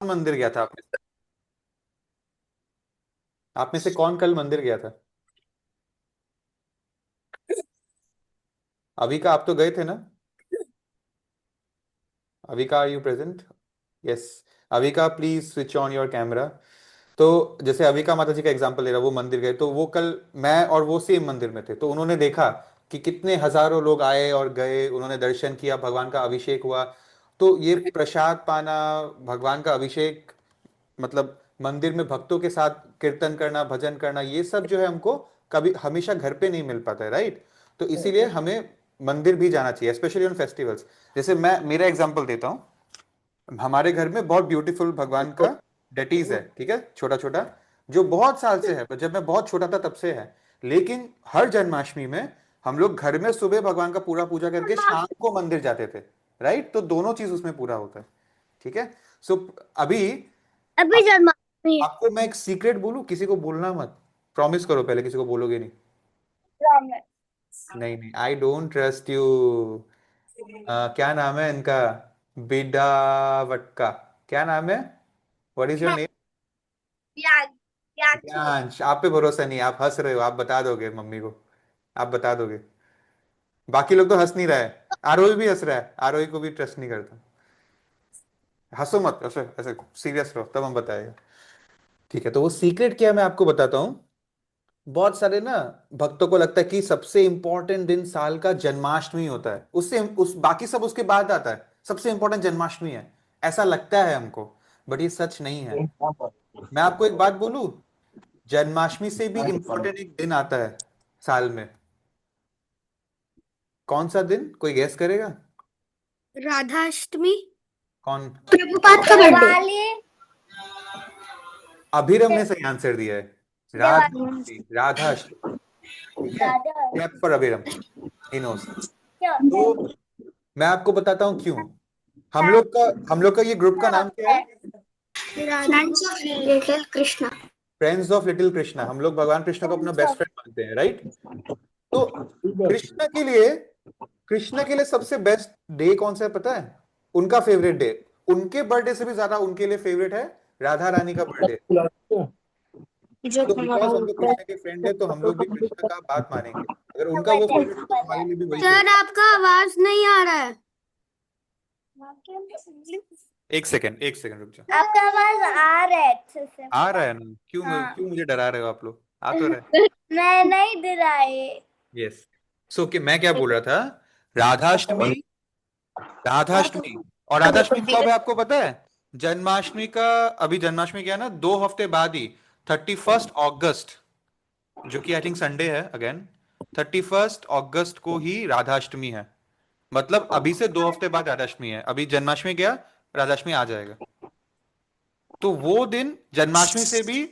मंदिर गया था आप में से कौन कल मंदिर गया था? अभी का आप तो गए थे ना? अभी का आर यू प्रेजेंट? यस। अभी का please switch on your camera. तो जैसे अविका माता जी का एग्जांपल ले रहा, वो मंदिर गए, तो वो कल मैं और वो सेम मंदिर में थे, तो उन्होंने देखा कि कितने हजारों लोग आए और गए, उन्होंने दर्शन किया, भगवान का अभिषेक हुआ। तो ये प्रसाद पाना, भगवान का अभिषेक, मतलब मंदिर में भक्तों के साथ कीर्तन करना, भजन करना, ये सब जो है हमको कभी हमेशा घर पे नहीं मिल पाता है, राइट? तो इसीलिए हमें मंदिर भी जाना चाहिए, स्पेशली ऑन फेस्टिवल्स। जैसे मैं मेरा एग्जांपल देता हूँ। हमारे घर में बहुत ब्यूटीफुल भगवान का डेटीज है, ठीक है, छोटा छोटा, जो बहुत साल से है, जब मैं बहुत छोटा था तब से है। लेकिन हर जन्माष्टमी में हम लोग घर में सुबह भगवान का पूरा पूजा करके शाम को मंदिर जाते थे, राइट? तो दोनों चीज उसमें पूरा होता है, ठीक है। सो अभी अभी जन्माष्टमी। आपको मैं एक सीक्रेट बोलूं, किसी को बोलना मत। प्रॉमिस करो, पहले किसी को बोलोगे नहीं। नहीं नहीं, आई डोंट ट्रस्ट यू। क्या नाम है इनका? बिडावटका। क्या नाम है? What is your name? याद याद छो। प्रियांश, आप पे भरोसा नहीं, आप हंस रहे हो, आप बता दोगे मम्मी को, आप बता दोगे। बाकी लोग तो हंस नहीं रहा है, आरोही भी हंस रहा है, आरोही को भी ट्रस्ट नहीं करता। हंसो मत, ऐसे ऐसे सीरियस रहो, तब हम बताएगा। ठीक है, तो वो सीक्रेट क्या है मैं आपको बताता हूँ। बहुत सारे ना भक्तों को लगता है कि सबसे इंपॉर्टेंट दिन साल का जन्माष्टमी होता है, उससे उस बाकी सब उसके बाद आता है, सबसे इंपॉर्टेंट जन्माष्टमी है, ऐसा लगता है हमको। बट ये सच नहीं है। मैं आपको एक बात बोलूं, जन्माष्टमी से भी इंपॉर्टेंट एक दिन आता है साल में। कौन सा दिन, कोई गेस करेगा? राधाष्टमी। कौन? प्रभुपाद का बर्थडे। अभिरम ने सही आंसर दिया है। दिवाली। राधाष्टमी, राधाष्टमी। ठीक है, Radha. Clap for Abhiram, he knows. तो मैं आपको बताता हूँ क्यों। हम लोग का ये ग्रुप का नाम क्या है? Friends of little Krishna. Friends of little Krishna. हम लोग भगवान कृष्ण को अपना बेस्ट फ्रेंड मानते हैं, राइट? तो कृष्ण के लिए कृष्ण के लिए सबसे बेस्ट डे कौन सा है पता है? उनका फेवरेट डे, उनके बर्थडे से भी ज्यादा उनके लिए फेवरेट है राधा रानी का बर्थडे। जो तो हमारा बिकॉज हम लोग ऊपर। कृष्ण के फ्रेंड है, तो हम लोग भी कृष्ण का बात मानेंगे। अगर उनका वो फेवरेट है तो हमारे लिए भी वही सर फेवरेट। आपका आवाज नहीं आ रहा है। एक सेकंड रुक जाओ। आपका आवाज आ रहा है अच्छे से। आ रहा है ना? क्यों हाँ। क्यों मुझे डरा रहे हो आप लोग? आ तो रहा है। मैं नहीं डराए। यस। सो कि मैं क्या बोल रहा था, राधाष्टमी, राधाष्टमी। और राधाष्टमी कब है आपको पता है? जन्माष्टमी का, अभी जन्माष्टमी क्या है ना, 2 हफ्ते बाद ही, 31 अगस्त, जो कि आई थिंक संडे है अगेन, 31 अगस्त को ही राधाष्टमी है। मतलब अभी से 2 हफ्ते बाद राधाष्टमी है, अभी जन्माष्टमी गया, राधाष्टमी आ जाएगा। तो वो दिन जन्माष्टमी से भी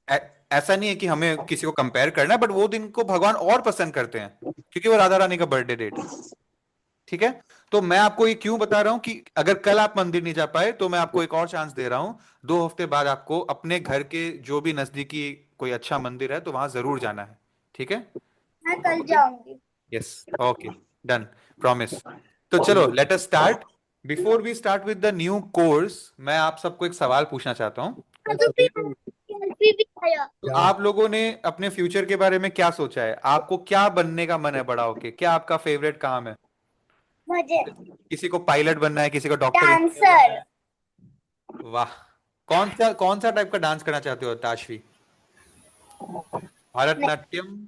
ऐ- ऐसा नहीं है कि हमें किसी को कंपेयर करना है, बट वो दिन को भगवान और पसंद करते हैं क्योंकि वो राधा रानी का बर्थडे डेट है, ठीक है। तो मैं आपको ये क्यों बता रहा हूं कि अगर कल आप मंदिर नहीं जा पाए तो मैं आपको एक और चांस दे रहा हूं। 2 हफ्ते बाद आपको अपने घर के जो भी नजदीकी कोई अच्छा मंदिर है तो वहां जरूर जाना है, ठीक है? मैं कल ओके। जाऊंगी। यस। ओके। डन। प्रॉमिस। तो चलो let us start. Before we start with the new course, मैं आप सबको एक सवाल पूछना चाहता हूँ। तो सेल्फी भी आया। तो आप लोगों ने अपने फ्यूचर के बारे में क्या सोचा है? आपको क्या बनने का मन है बड़ा होके? क्या आपका फेवरेट काम है? मुझे किसी को पायलट बनना है, किसी को डॉक्टर इंजीनियर बनना डांसर। है। वाह। कौन सा टाइप का डांस करना चाहते हो ताशवी? नहीं। भरतनाट्यम?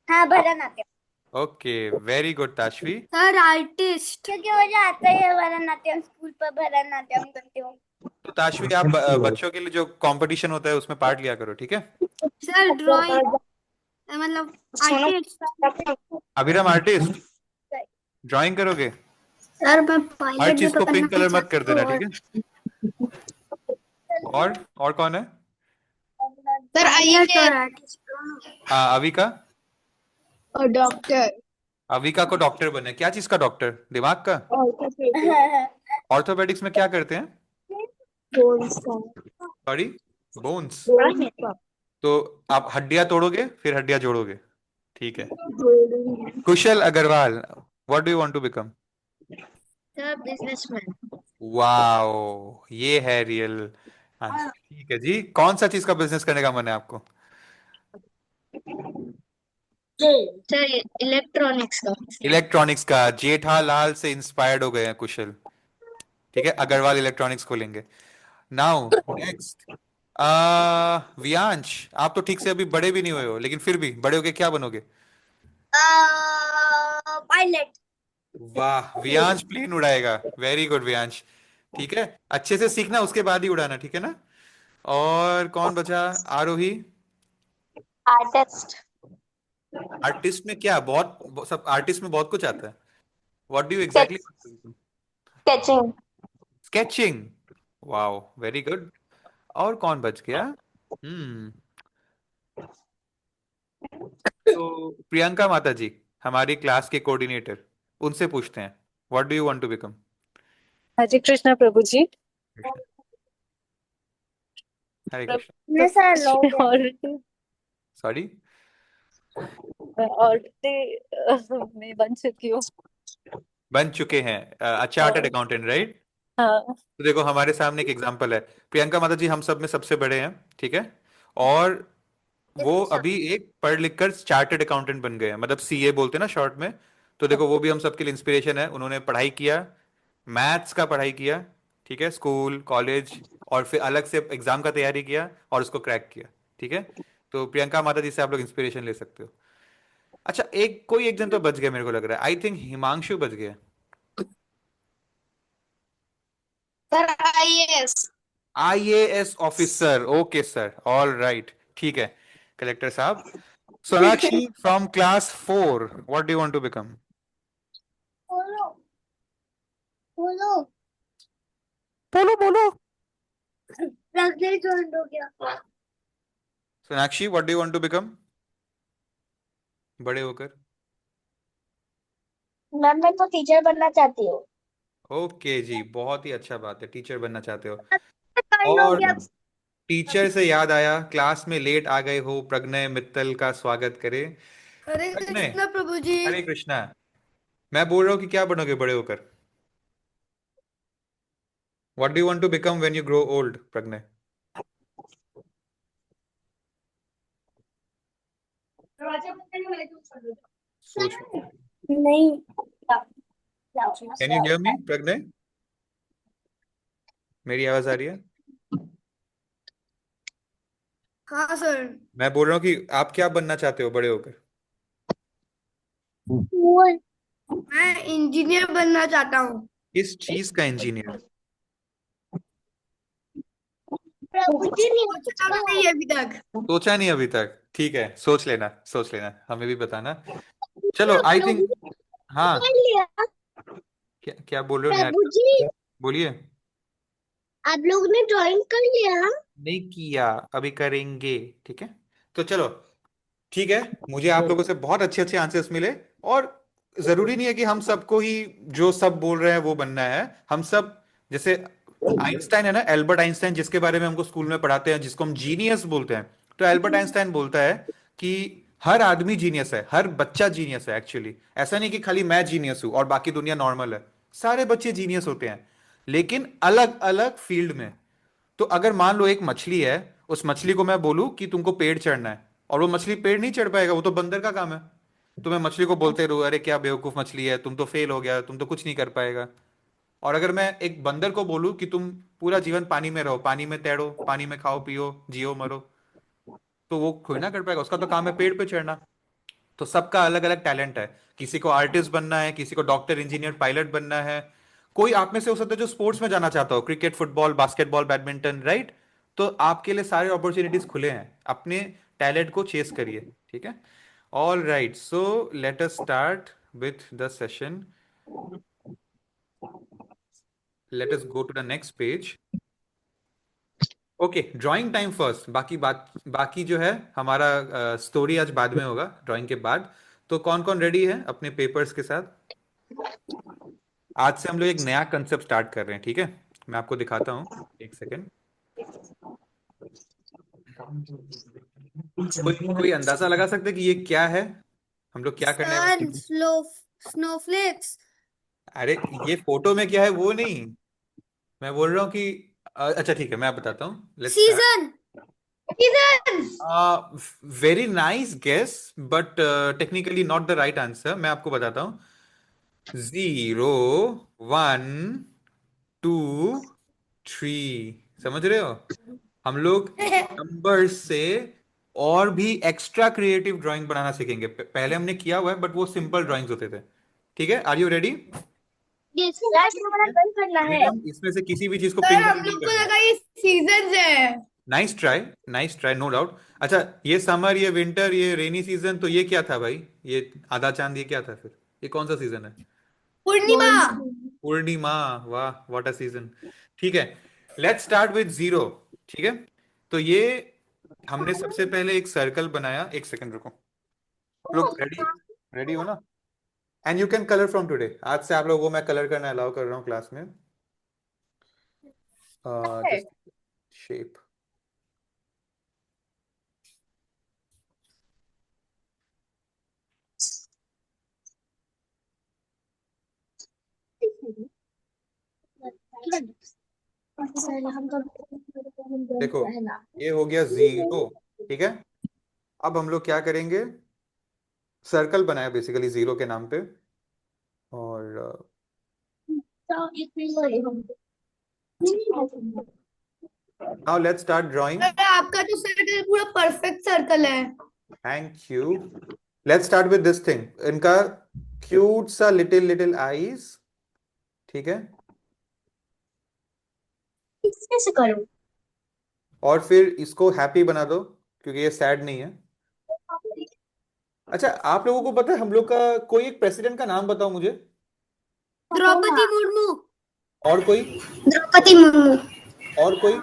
हाँ Bharatanatyam. Okay, very good Tashvi. Sir artist क्योंकि मुझे आता ही है भरतनाट्यम, स्कूल पर भरतनाट्यम करती हूँ। तो ताशवी आप बच्चों के लिए जो कंपटीशन होता है उसमें पार्ट लिया करो, ठीक है? सर ड्राइंग मतलब आर्टिस्ट। अभिराम आर्टिस्ट, ड्राइंग करोगे? सर मैं हर पायलट भी चीज को तो करना पिंक कलर मत कर चाहती देना, हूँ। ठीक है? और कौन है? सर पायलट और आर्टिस्ट। हाँ, अविका। और डॉक्टर। अविका को डॉक्टर बनना है, क्या चीज का डॉक्टर? दिमाग का? ऑर्थोपेडिक्स में क्या करते हैं? Sorry, bones. तो आप हड्डियां तोड़ोगे फिर हड्डियां जोड़ोगे, ठीक है। Kushal Agarwal, what do you want to become? Sir businessman. Wow, ये है रियल आंसर। ठीक है जी, कौन सा चीज का बिजनेस करने का मन है आपको? सर इलेक्ट्रॉनिक्स का। इलेक्ट्रॉनिक्स का। जेठालाल से इंस्पायर्ड हो गए हैं कुशल। ठीक है, अग्रवाल इलेक्ट्रॉनिक्स खोलेंगे। Now next. वियांश, आप तो ठीक से अभी बड़े भी नहीं हुए हो, लेकिन फिर भी बड़े होके क्या बनोगे? पायलट। वाह, वियांश प्लेन उड़ाएगा। Very good Viyansh. ठीक है, अच्छे से सीखना, उसके बाद ही उड़ाना, ठीक है ना? और कौन बचा? आरोही। आर्टिस्ट। आर्टिस्ट में क्या, सब आर्टिस्ट में बहुत कुछ आता है। What do you exactly? Sketching. Sketching. Wow, very good. और कौन बच गया? तो प्रियंका माता जी, हमारी क्लास के कोऑर्डिनेटर, उनसे पूछते हैं, what do you want to become? Hare Krishna Prabhu ji. Krishna. Hare Krishna. Prabhu सारा जी लोग हैं। सॉरी। मैं बन चुकी हूँ। बन चुके हैं चार्टर्ड और अकाउंटेंट, राइट? हाँ। तो देखो, हमारे सामने एक एग्जांपल है। प्रियंका माता जी हम सब में सबसे बड़े हैं, ठीक है? और वो अभी एक पढ़ लिख कर चार्टर्ड अकाउंटेंट बन गए हैं, मतलब सीए बोलते हैं ना शॉर्ट में। तो देखो, वो भी हम सबके लिए इंस्पिरेशन है। उन्होंने पढ़ाई किया, मैथ्स का पढ़ाई किया, ठीक है, स्कूल कॉलेज, और फिर अलग से एग्जाम का तैयारी किया और उसको क्रैक किया। ठीक है, तो प्रियंका माता जी से आप लोग इंस्पिरेशन ले सकते हो। अच्छा, एक जन तो बच गया, मेरे को लग रहा है, आई थिंक हिमांशु बच गया। Sir IAS. IAS officer, okay sir, all right, ठीक है। कलेक्टर साहब। Sonakshi from class 4, what do you want to become? बोलो बोलो। बोलो बोलो। रखने ज्वाइन हो गया। Sonakshi, what do you want to become बड़े होकर? मैम मैं तो टीचर बनना चाहती हूँ। ओके जी, बहुत ही अच्छा बात है, टीचर बनना चाहते हो। ज्वाइन हो और गया। टीचर से याद आया, क्लास में लेट आ गए हो, प्रज्ञय मित्तल का स्वागत करें। हरे प्रज्ञय। कृष्णा प्रभु जी। हरे कृष्णा। मैं बोल रहा हूँ कि क्या बनोगे बड़े होकर? What do you want to become when you grow old, Pragyay? सोचो। नहीं। Can you hear me, Pragyay? मेरी आवाज आ रही है? हाँ सर। मैं बोल रहा हूँ कि आप क्या बनना चाहते हो बड़े होकर? मैं इंजीनियर बनना चाहता हूँ। किस चीज का इंजीनियर? प्रभु जी ने सोचा भी नहीं अभी तक। सोचा नहीं अभी तक, ठीक है, सोच लेना, सोच लेना, हमें भी बताना। चलो, आई आप लोग थिंक। ने हाँ। कर लिया। क्या क्या बोल रहे हो प्रभु निहारिका? जी बोलिए। आप लोग ने ड्राइंग कर लिया। नहीं किया, अभी करेंगे। ठीक है, तो चलो। ठीक है, मुझे आप लोगों से बहुत अच्छे अच्छे आंसर्स मिले। और जरूरी नहीं है कि हम सबको ही जो सब बोल रहे हैं वो बनना है। हम सब, जैसे आइंस्टाइन है ना, एल्बर्ट आइंस्टाइन, जिसके बारे में हमको स्कूल में पढ़ाते हैं, जिसको हम जीनियस बोलते हैं। तो एल्बर्ट आइंस्टाइन बोलता है कि हर आदमी जीनियस है, हर बच्चा जीनियस है एक्चुअली। ऐसा नहीं कि खाली मैं जीनियस हूं और बाकी दुनिया नॉर्मल है। सारे बच्चे जीनियस होते हैं, लेकिन अलग अलग फील्ड में। तो अगर मान लो एक मछली है, उस मछली को मैं बोलूं कि तुमको पेड़ चढ़ना है, और वो मछली पेड़ नहीं चढ़ पाएगा, वो तो बंदर का काम है। तो मैं मछली को बोलते रहूं, अरे क्या बेवकूफ मछली है, तुम तो फेल हो गया, तुम तो कुछ नहीं कर पाएगा। और अगर मैं एक बंदर को बोलूं कि तुम पूरा जीवन पानी में रहो, पानी में तैरो, पानी में खाओ पियो जियो मरो, तो वो थोड़ी ना कर पाएगा, उसका तो काम है पेड़ पे चढ़ना। तो सबका अलग अलग टैलेंट है। किसी को आर्टिस्ट बनना है, किसी को डॉक्टर इंजीनियर पायलट बनना है। कोई आप में से हो सकता है जो स्पोर्ट्स में जाना चाहता हो, cricket football basketball badminton, right? तो आपके लिए सारे अपॉर्चुनिटीज खुले हैं, अपने टैलेंट को चेस करिए। ठीक है, all right, so let us start with the session. Let us go to the next page. Okay, drawing time first, बाकी जो है हमारा स्टोरी आज बाद में होगा, ड्राइंग के बाद। तो कौन कौन रेडी है अपने पेपर्स के साथ? आज से हम लोग एक नया कंसेप्ट स्टार्ट कर रहे हैं, ठीक है? मैं आपको दिखाता हूँ, एक सेकेंड। कोई कोई अंदाजा लगा सकते हैं कि ये क्या है, हम लोग क्या करने वाले सन हैं? Slow snowflakes. अरे, ये फोटो में क्या है वो नहीं, मैं बोल रहा हूँ कि अच्छा ठीक है, मैं बताता हूँ, let's start. Season season very nice guess, but technically not the right answer. मैं आपको बताता हूँ। 0, 1, 2, 3, समझ रहे हो? हम लोग नंबर्स से और भी एक्स्ट्रा क्रिएटिव ड्राइंग बनाना सीखेंगे। पहले हमने किया हुआ है, बट वो सिंपल ड्राइंग्स होते थे। ठीक है, आर यू रेडी? यस आज हमारा कल करना अभी है। हम इसमें से किसी भी चीज को सर पिन हम नहीं लोग को करना है। लगा ये सीजन है। Nice try, nice try, no doubt. अच्छा, ये समर, ये विंटर, ये रेनी सीजन, तो ये क्या था भाई? ये आधा चांद, ये क्या था फिर? ये कौन सा सीजन है? पूर्णिमा। पूर्णिमा। वाह, व्हाट अ सीजन। ठीक है, लेट्स स्टार्ट विद 0। ठीक है, तो ये हमने सबसे पहले एक सर्कल बनाया। एक सेकंड रुको। लोग रेडी, रेडी हो ना? And you can colour from today. आज से आप लोगों को मैं कलर करना अलाउ कर रहा हूँ क्लास में। Just shape. देखो, ये हो गया 0। ठीक है, अब हम लोग क्या करेंगे? सर्कल बनाया बेसिकली 0 के नाम पे। और now let's start drawing. Sir आपका जो सर्कल पूरा परफेक्ट सर्कल है। Thank you. Let's start with this thing. इनका क्यूट सा लिटिल लिटिल आईज। ठीक है, कैसे करूं? और फिर इसको हैप्पी बना दो, क्योंकि ये सैड नहीं है। अच्छा, आप लोगों को पता है हम लोग का कोई एक प्रेसिडेंट का नाम बताओ मुझे। द्रौपदी मुर्मू। और कोई? द्रौपदी मुर्मू। और कोई?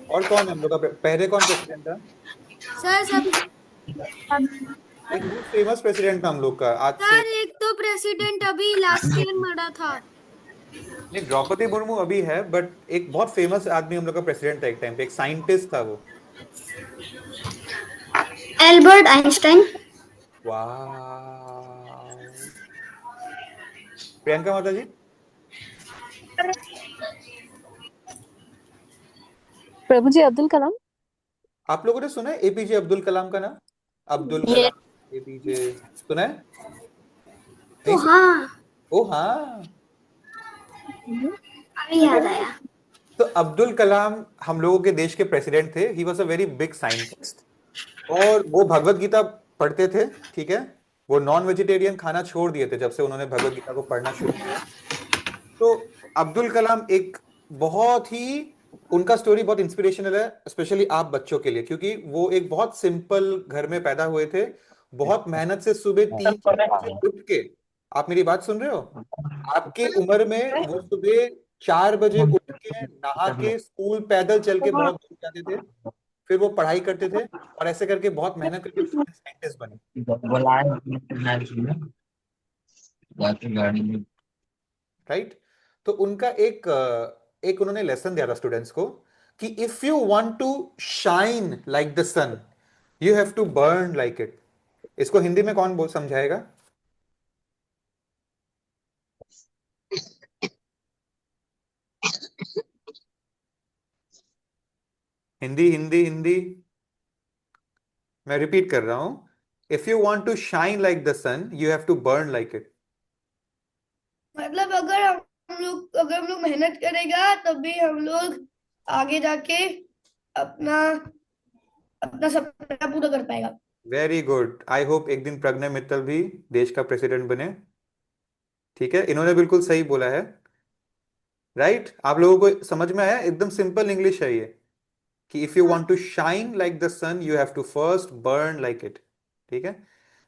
और कौन है हम लोग का पहले कौन प्रेसिडेंट था? सर सब एक बहुत फेमस प्रेसिडेंट था हम लोग का आज से। सर एक तो प्रेसिडेंट अभी लास्ट ईयर मरा था। नहीं, द्रौपदी मुर्मू अभी है, बट एक बहुत फेमस आदमी हम लोग का प्रेसिडेंट था एक टाइम पे, एक साइंटिस्ट था वो। Albert Einstein. वाह। प्रियंका माता जी, प्रभु जी, अब्दुल कलाम। आप लोगों ने सुना है एपीजे अब्दुल कलाम का नाम? अब्दुल ये कलाम, एपीजे, सुना है? ओ नहीं सुना? हाँ, ओ हाँ। अभी ठीक है, याद आया। तो अब्दुल कलाम हम लोगों के देश के प्रेसिडेंट थे। He was a very big scientist, और वो भगवत गीता पढ़ते थे। ठीक है, वो नॉन वेजिटेरियन खाना छोड़ दिए थे जब से उन्होंने भगवत गीता को पढ़ना शुरू किया। तो अब्दुल कलाम एक बहुत ही, उनका स्टोरी बहुत इंस्पिरेशनल है, स्पेशली आप बच्चों के लिए, क्योंकि वो एक बहुत सिंपल घर में पैदा हुए थे। बहुत मेहनत से सुबह 3-4 बजे उठ के, आप मेरी बात सुन रहे हो? आपके उम्र में वो सुबह 4 बजे उठ के नहा के स्कूल पैदल चल के बहुत दूर जाते थे। फिर वो पढ़ाई करते थे, और ऐसे करके बहुत मेहनत करके साइंटिस्ट बने। राइट? तो उनका एक उन्होंने लेसन दिया था स्टूडेंट्स को, कि if you want to shine like the sun, you have to burn like it. इसको हिंदी में कौन बोल समझाएगा? हिंदी, हिंदी, हिंदी। मैं रिपीट कर रहा हूं। If you want to shine like the sun, you have to burn like it. मतलब अगर हम लोग मेहनत करेगा तभी हम लोग आगे जाके अपना अपना सपना पूरा कर पाएगा। Very good. आई होप एक दिन प्रज्ञा मित्तल भी देश का प्रेसिडेंट बने। ठीक है, इन्होंने बिल्कुल सही बोला है। राइट? आप लोगों को समझ में आया? एकदम सिंपल इंग्लिश है ये, कि if you want to shine like the sun, you have to first burn like it. ठीक है,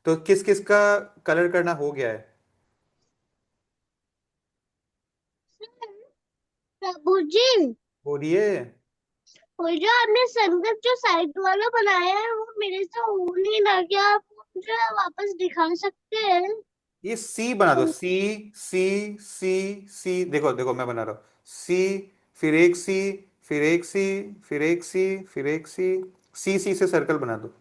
तो किस किस का कलर करना हो गया है? प्रभु जी, बोलिए। वो जो आपने संदर्भ जो साइड वाला बनाया है वो मेरे से हो नहीं रहा, क्या आप मुझे वापस दिखा सकते हैं? ये सी बना दो, सी, सी, सी, सी। देखो देखो, मैं बना रहा हूं। सी, फिर एक सी, फिर एक सी, फिर एक सी, फिर एक सी। सी से सर्कल बना दो।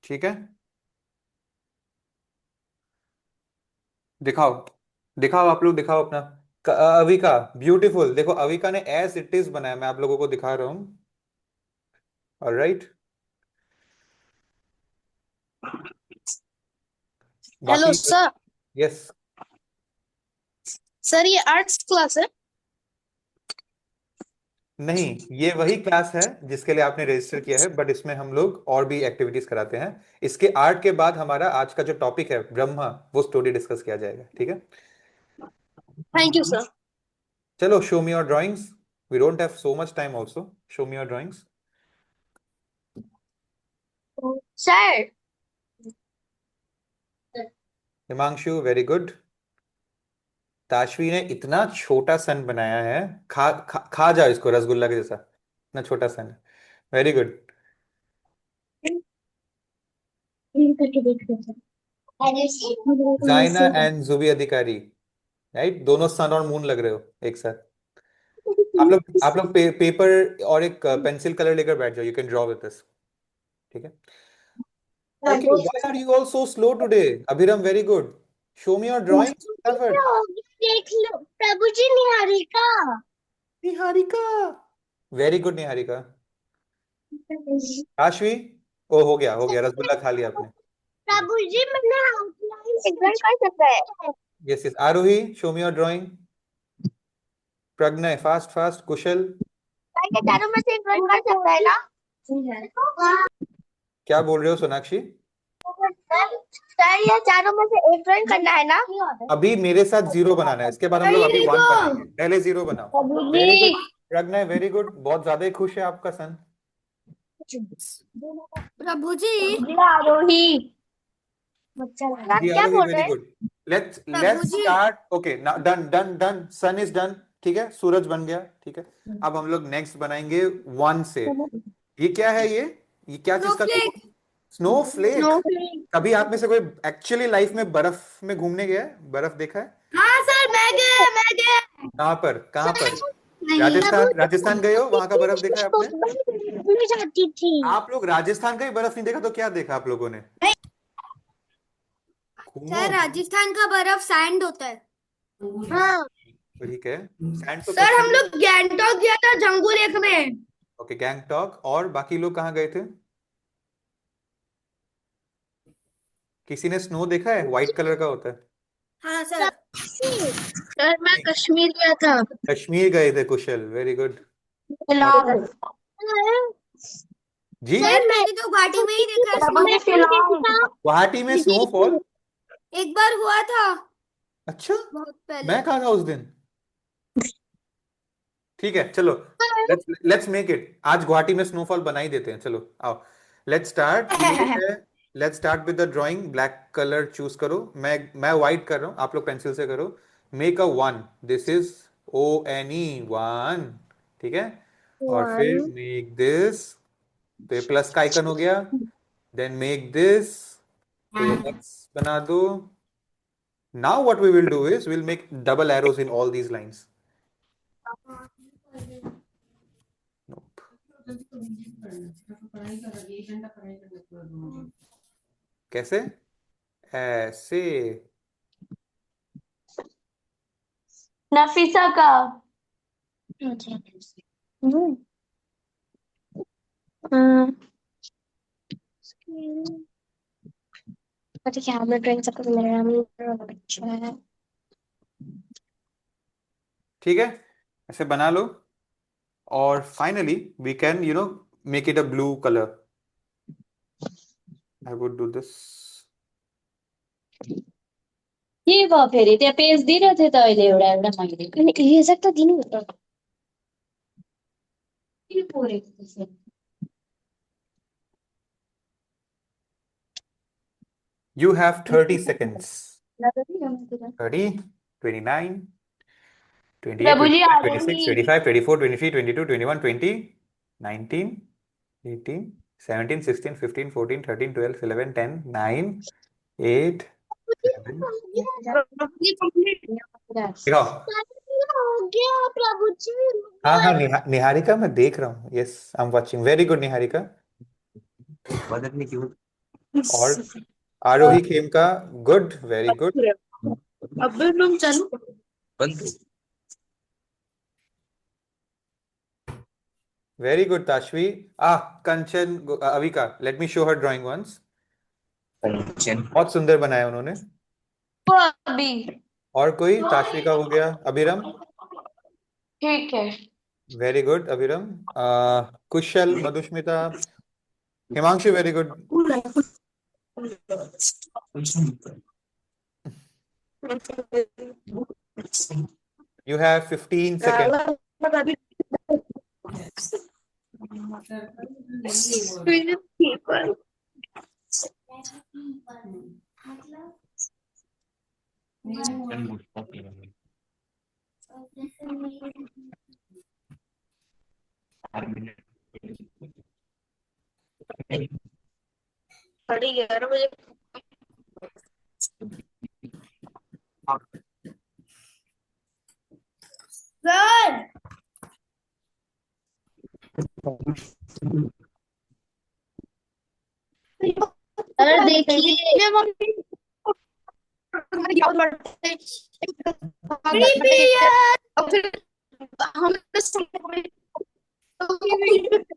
ठीक है, दिखाओ, दिखाओ आप लोग, दिखाओ अपना। अविका, ब्यूटीफुल, देखो अविका ने एज इट इज बनाया, मैं आप लोगों को दिखा रहा हूँ। ऑलराइट, हेलो बाकी। सर। यस, सर ये आर्ट्स क्लास है? नहीं, ये वही क्लास है जिसके लिए आपने रजिस्टर किया है, बट इसमें हम लोग और भी एक्टिविटीज कराते हैं। इसके आर्ट के बाद हमारा आज का जो टॉपिक है ब्रह्मा, वो स्टोरी डिस्कस किया जाएगा, ठीक है। Thank you sir. चलो, show me your drawings, we don't have so much time also. Show me your drawings. Sir Himanshu, very good. Tashvi ने इतना छोटा सन बनाया है, खा जाओ इसको रसगुल्ला के जैसा, इतना छोटा सन है। Very good. करके देख रहे थे। अरे जाइना एंड जुबी अधिकारी, राइट, दोनों सन और मून लग रहे हो एक साथ। आप लोग पेपर और एक पेंसिल कलर लेकर बैठ जाओ, you can draw with this, ठीक है। Okay, why are you all so slow today? Abhiram, very good. Show me your drawings फटाफट। देख लो Prabhu ji, Niharika. Niharika, very good Niharika. Ashvi, oh हो गया, रसगुल्ला खा लिया आपने। प्रभु जी मैंने आउटलाइन एकदम कर सकता है। Yes yes, Arohi, show me your drawing. Pragya, fast fast. Kushal, क्या चारों में से एक ड्राइंग कर सकता है ना? क्या बोल रहे हो सोनाक्षी? सर ये चारों में से एक ड्राइंग करना है ना? अभी मेरे साथ जीरो बनाना है, इसके बाद हम लोग अभी वन बनाएंगे, पहले जीरो बनाओ। प्रभु वेरी जी। गुड प्रज्ञा, वेरी गुड, बहुत ज्यादा ही खुश है आपका सन। प्रभु जी। आरोही बच्चा लगा जी क्या आरोही, बोल वेरी रहे हैं? Good. Let's Prabhu let's ji. Start. Okay, done done done, sun is done, ठीक है, सूरज बन गया, ठीक है। अब हम लोग नेक्स्ट बनाएंगे वन से। ये क्या है ये क्या चीज का लोगो? स्नोफ्लेक। स्नोफ्लेक। स्नोफ्लेक। कभी आप में से कोई एक्चुअली लाइफ में बर्फ में घूमने गया है, बर्फ देखा है? हाँ सर, मैं गया। कहाँ पर, कहाँ पर? नहीं। प्रभु राजस्थान, राजस्थान गए हो, वहां का बर्फ देखा है आपने? मैं जाती थी। आप लोग राजस्थान का ही बर्फ नहीं देखा तो क्या देखा आप लोगों ने? घूमो सर घूमो। राजस्थान का बर्फ सैंड होता है। हाँ ठीक है, सैंड तो सर हम कश्मीर। लोग गैंगटॉक गया था जंगू लेक में। ओके, गैंगटॉक, और बाकी लोग कहाँ गए थे? किसी ने स्नो देखा है, व्हाइट कलर का होता है? हाँ सर। सर मैं कश्मीर गया था। कश्मीर गए थे, कुशल, वेरी गुड। और फिलहाल जी, सर सर मैं मैंने तो घाटी में ही देखा है प्रभु जी स्नोफॉल। फिलहाल गुवाहाटी में स्नोफॉल? एक बार हुआ था, अच्छा, बहुत पहले। मैं कहा था उस दिन। ठीक है, चलो, लेट्स लेट्स मेक इट, आज गुवाहाटी में स्नोफॉल बना ही देते हैं, चलो आओ। लेट्स स्टार्ट, ये है। Let's start with the drawing. Black colour choose करो, मैं व्हाइट कर रहा हूँ, आप लोग पेंसिल से करो। Make a one, this is ONE, one, ठीक है। और फिर वन मेक दिस, तो ये प्लस का आइकन हो गया। देन मेक दिस, तो ये एक्स बना दो। Now what we will do is will make double arrows in all these lines. कैसे? ऐसे। नफीसा का। हम्म, हम्म, अच्छा हमें ड्राइंग सबको मिल रहा है, अच्छा है। ठीक है, ऐसे बना लो, और finally we can make it a blue colour. I would do this. के भयो फेरि त्यहाँ पेज दिइरहेको थियो त अहिले एउटा एउटा मैले अनि लेजर त दिनु पर्छ। के पोरेको त्यसो You have 30 seconds. नगरी रमाइलो 30, 29, 28, प्रभु जी 25, आरोही 26, 25, 24, 23, 22, 21, 20, 19, 18, 17, 16, 15, 14, 13, 12, 11, 10, 9, 8, 7। दिखाओ। हो गया प्रभु जी। हाँ हाँ, निहारिका, मैं देख रहा हूँ, yes, I am watching, very good Niharika. बदल नहीं क्यों? और आरोही खेमका, गुड, वेरी गुड, अब रूम चालू वेरी गुड ताशवी। कंचन, अविका, लेट मी शो हर ड्राइंग वंस। बहुत सुंदर बनाया उन्होंने। वो अभी और कोई? ताशवी का हो गया, अभिरम, ठीक है। Very good Abhiram. Kushal, Madhushmita, Himanshu, very good. You have 15 seconds. साढ़े 11 बजे सर सर देखिए,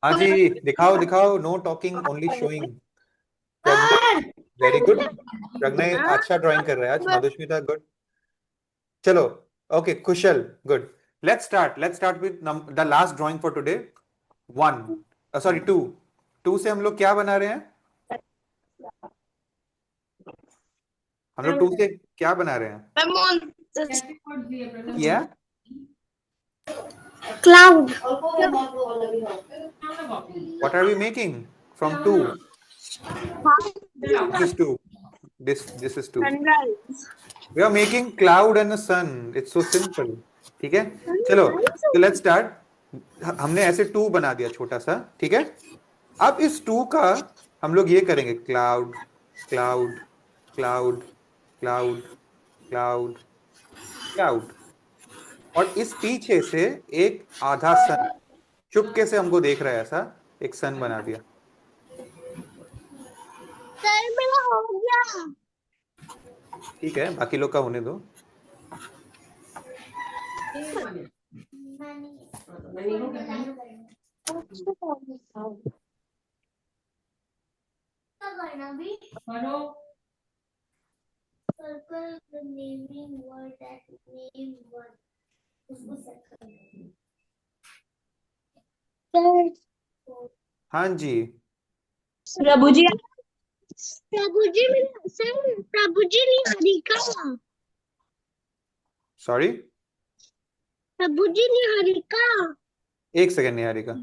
हाँ जी, दिखाओ दिखाओ, नो टॉकिंग, ओनली शोइंग। प्रज्ञा, वेरी गुड। प्रज्ञा अच्छा ड्राइंग कर रहा है आज। मधुष्मिता, गुड। चलो, okay, Kusal, good. Let's start with the last drawing for today. 1, sorry 2। 2 से हम लोग क्या बना रहे हैं? हम लोग 2 से क्या बना रहे हैं? क्या? Cloud. What are we making from 2? This is 2. This is 2. We are making cloud and a sun. It's so simple. ठीक है, चलो, तो लेट्स स्टार्ट। हमने ऐसे 2 बना दिया छोटा सा, ठीक है। अब इस 2 का हम लोग ये करेंगे, cloud cloud cloud cloud cloud cloud, और इस पीछे से एक आधा सन चुपके से हमको देख रहा है, ऐसा एक सन बना दिया। सर मेरा हो गया। ठीक है, बाकी लोग का होने दो। करना भी circle the naming word that name word उसको सेट करना। हाँ जी, प्रभु जी प्रभु जी सर, प्रभु जी निहारिका, सॉरी, प्रभु जी निहारिका। एक सेकेंड निहारिका।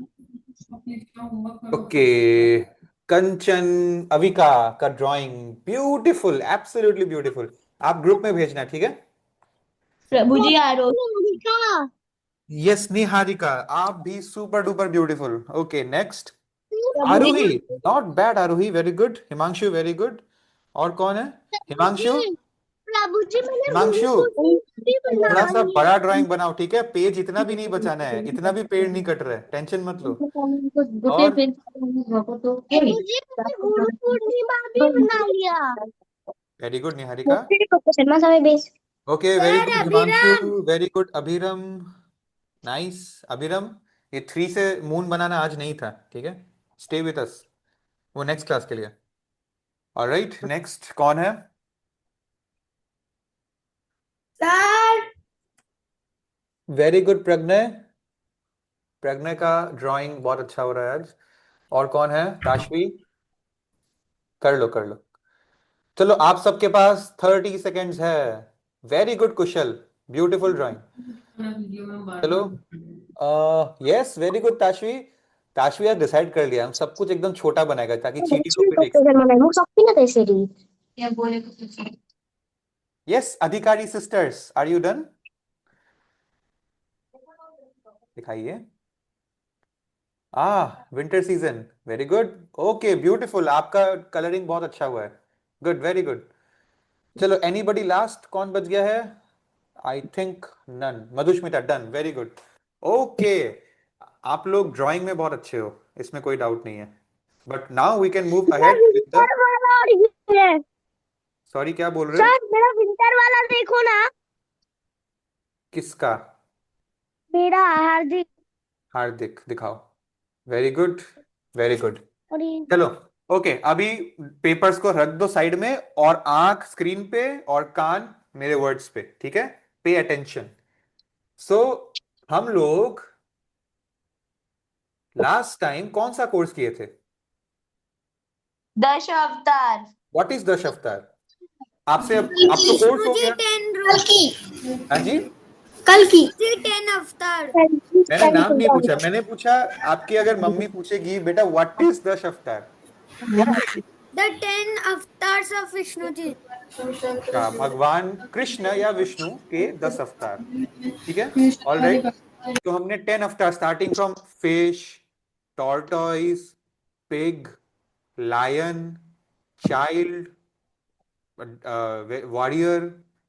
ओके, कंचन अविका का ड्राइंग ब्यूटीफुल, एब्सोल्युटली ब्यूटीफुल। आप ग्रुप में भेजना, ठीक है। प्रभु जी आरोही निहारिका, यस निहारिका, आप भी super duper beautiful. Okay, next Prabhu ji Aarohi, not bad Aarohi, very good. Himanshu, very good. और कौन है? हिमांशु, प्रभु जी मैंने हिमांशु, भी बना थोड़ा सा लिया। बड़ा ड्राइंग बनाओ, ठीक है। पेज इतना भी नहीं बचाना है, इतना भी पेड़ नहीं कट रहा है, टेंशन मत लो। गुटे और फिर प्रभु जी मैंने गुरु पूर्णिमा भी बना लिया। Very good Niharika. शर्मा साहब बेस okay, very sir good Himanshu, very good Abhiram, nice Abhiram. ये 3 से मून बनाना आज नहीं था, ठीक है। स्टे विथ अस, वो नेक्स्ट क्लास के लिए। ऑलराइट, नेक्स्ट कौन है? Sir very good Pragyay. Pragyay का ड्राइंग बहुत अच्छा हो रहा है आज। और कौन है? ताशवी, कर लो कर लो। चलो, आप सबके पास 30 सेकेंड्स है। वेरी गुड कुशल, ब्यूटीफुल ड्राइंग। चलो, यस, वेरी गुड ताशवी। ताशवी आज डिसाइड कर लिया, हम सब कुछ एकदम छोटा बनाएगा ताकि चीटी लोग भी देख सके। Yes, Adhikari sisters, are you done? दिखाइए। Winter season, very good. Okay, beautiful, आपका कलरिंग बहुत अच्छा हुआ है। Good, very good. चलो, एनीबडी लास्ट, कौन बच गया है? I think none. Madhushmita, done, very good. Okay, आप लोग ड्राइंग में बहुत अच्छे हो, इसमें कोई डाउट नहीं है। But now we can move ahead with the और ये है। सॉरी क्या बोल रहे हो? सर मेरा विंटर वाला देखो ना। किसका? मेरा हार्दिक। हार्दिक दिखाओ। Very good, very good. और ये चलो, ओके, अभी पेपर्स को रख दो साइड में और आंख स्क्रीन पे और कान मेरे वर्ड्स पे, ठीक है? Pay attention. सो हम लोग लास्ट टाइम कौन सा कोर्स किए थे? दशावतार। व्हाट इज दश अवतार? आपसे अब तो कोर्स हो गया। हाँ जी, कल की 10 अवतार। मैंने नाम नहीं पूछा, मैंने पूछा आपकी अगर मम्मी पूछेगी बेटा व्हाट इज दश अवतार, the 10 avatars of Vishnu ji. का भगवान कृष्ण या विष्णु के 10 अवतार, ठीक है? All right. तो हमने 10 avatar starting from fish, tortoise, pig, lion, child, warrior,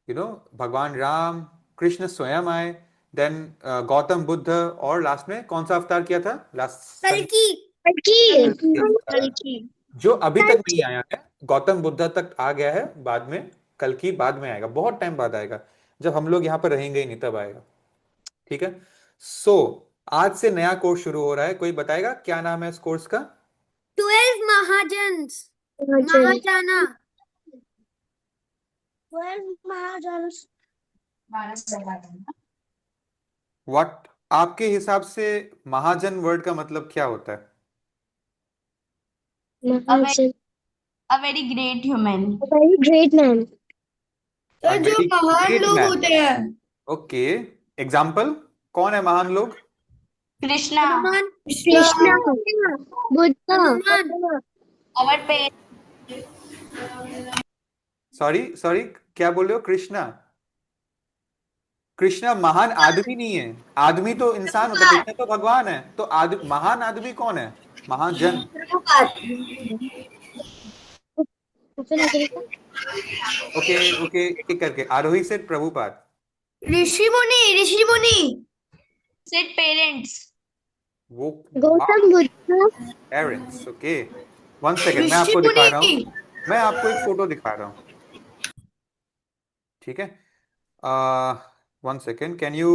भगवान राम, कृष्ण स्वयं आए, देन गौतम बुद्ध, और लास्ट में कौन सा अवतार किया था लास्ट? कल्कि जो अभी तक नहीं आया है, गौतम बुद्ध तक आ गया है, बाद में कल की बाद में आएगा, बहुत टाइम बाद आएगा, जब हम लोग यहाँ पर रहेंगे ही नहीं तब आएगा, ठीक है? सो आज से नया कोर्स शुरू हो रहा है। कोई बताएगा क्या नाम है इस कोर्स का? 12 महाजन्स। महाजाना। महाजन। व्हाट आपके हिसाब से महाजन वर्ड का मतलब क्या होता है? महाजन। A very great human. Very great man. Sir जो वेरी महान ग्रेट लोग मैन। होते हैं। ओके, एग्जाम्पल कौन है महान लोग? Krishna. Hanuman. Krishna. Buddha. Hanuman. Our parents. Sorry sorry, क्या बोल रहे हो? कृष्णा? कृष्णा महान आदमी नहीं है, आदमी तो इंसान होता है, कृष्णा तो भगवान है, तो महान आदमी कौन है? महाजन। ओके ओके, एक करके आरोही से प्रभुपाद। ऋषि मुनि। ऋषि मुनि। Said parents. वो Gautam Buddha. Parents, okay. One second, मैं ऋषि आपको दिखा रहा मुनि। हूँ, मैं आपको एक फोटो दिखा रहा हूँ, ठीक है? One second, can you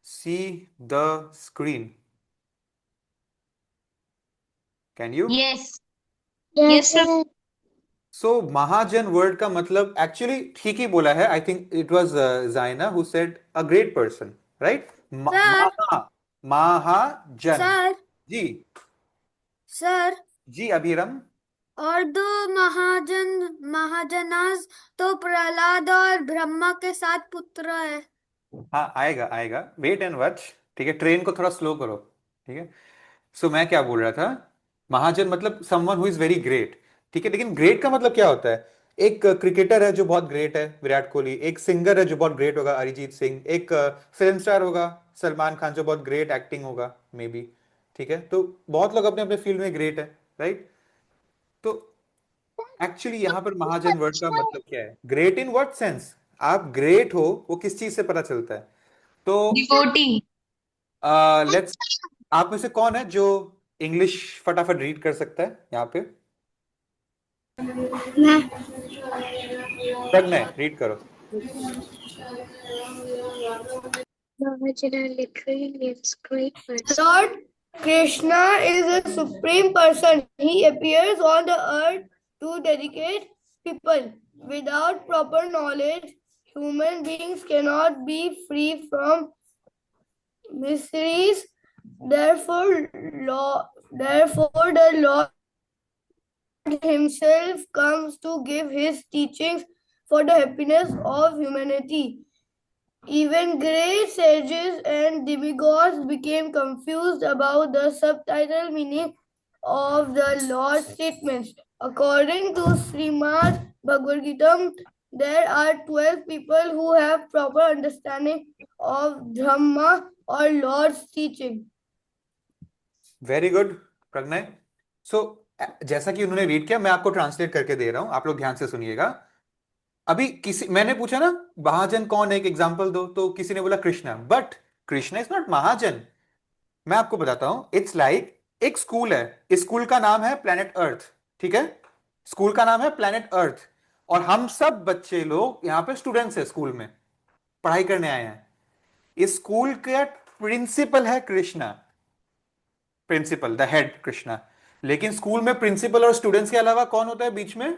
see the screen? Can you? Yes. Yes, sir. So Mahajan word का मतलब एक्चुअली ठीक ही बोला है, I think it was Jaina who said a great person, right? Sir. Mahajan. Sir. जी सर। जी अभिरम। और दो महाजनास तो प्रहलाद और ब्रह्मा के साथ पुत्र है। हाँ आएगा आएगा, वेट एंड वॉच, ठीक है? ट्रेन को थोड़ा स्लो करो, ठीक है? सो मैं क्या बोल रहा था, महाजन मतलब someone who is very great, ठीक है? लेकिन ग्रेट का मतलब क्या होता है? एक क्रिकेटर है जो बहुत ग्रेट है, विराट कोहली। एक सिंगर है जो बहुत ग्रेट होगा, अरिजीत सिंह। एक फिल्म स्टार होगा, सलमान खान, जो बहुत ग्रेट एक्टिंग होगा, मे बी, ठीक है? तो बहुत लोग अपने अपने फील्ड में ग्रेट है, राइट? तो एक्चुअली यहाँ पर महाजन वर्ड का मतलब क्या है? Great in what sense? आप ग्रेट हो वो किस चीज से पता चलता है? तो Devotee. लेट्स, आप में से कौन है जो इंग्लिश फटाफट रीड कर सकता है यहाँ पे? प्रज्ञा, रीड करो। महाजन literally means great person. Lord Krishna is a supreme person. He appears on the earth to dedicate people. Without proper knowledge, human beings cannot be free from miseries. Therefore, the Lord Himself comes to give His teachings for the happiness of humanity. Even great sages and demigods became confused about the subtitle meaning of the Lord's statements. According to Srimad Bhagavad Gita, there are 12 people who have proper understanding of Dhamma or Lord's teaching. Very good Pragya. So जैसा कि उन्होंने read किया, मैं आपको translate करके दे रहा हूं, आप लोग ध्यान से सुनिएगा। अभी किसी, मैंने पूछा ना महाजन कौन है, एक एग्जांपल दो, तो किसी ने बोला Krishna, but Krishna is not Mahajan. मैं आपको बताता हूं, इट्स लाइक एक स्कूल है, इस स्कूल का नाम है प्लेनेट अर्थ, ठीक है? स्कूल का नाम है प्लेनेट अर्थ, और हम सब बच्चे लोग यहाँ पे स्टूडेंट्स है, स्कूल में पढ़ाई करने आए हैं। इस स्कूल का प्रिंसिपल है Krishna, principal the head Krishna. लेकिन स्कूल में प्रिंसिपल और स्टूडेंट्स के अलावा कौन होता है बीच में?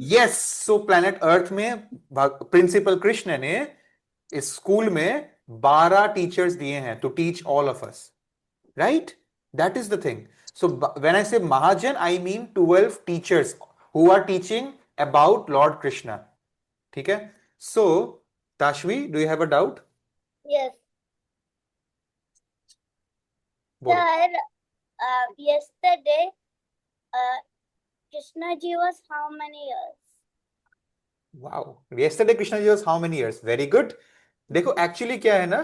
यस, सो प्लेनेट अर्थ में प्रिंसिपल कृष्ण ने इस स्कूल में 12 टीचर्स दिए हैं to teach all of us, right? That is the thing. So when I say Mahajan, I mean 12 teachers who are teaching about lord Krishna. ठीक है? So Tashvi, do you have a doubt? Yes, बोलो। sir. Yesterday, Krishna ji was how many years? Wow, yesterday Krishna ji was how many years? Very good. देखो actually क्या है ना,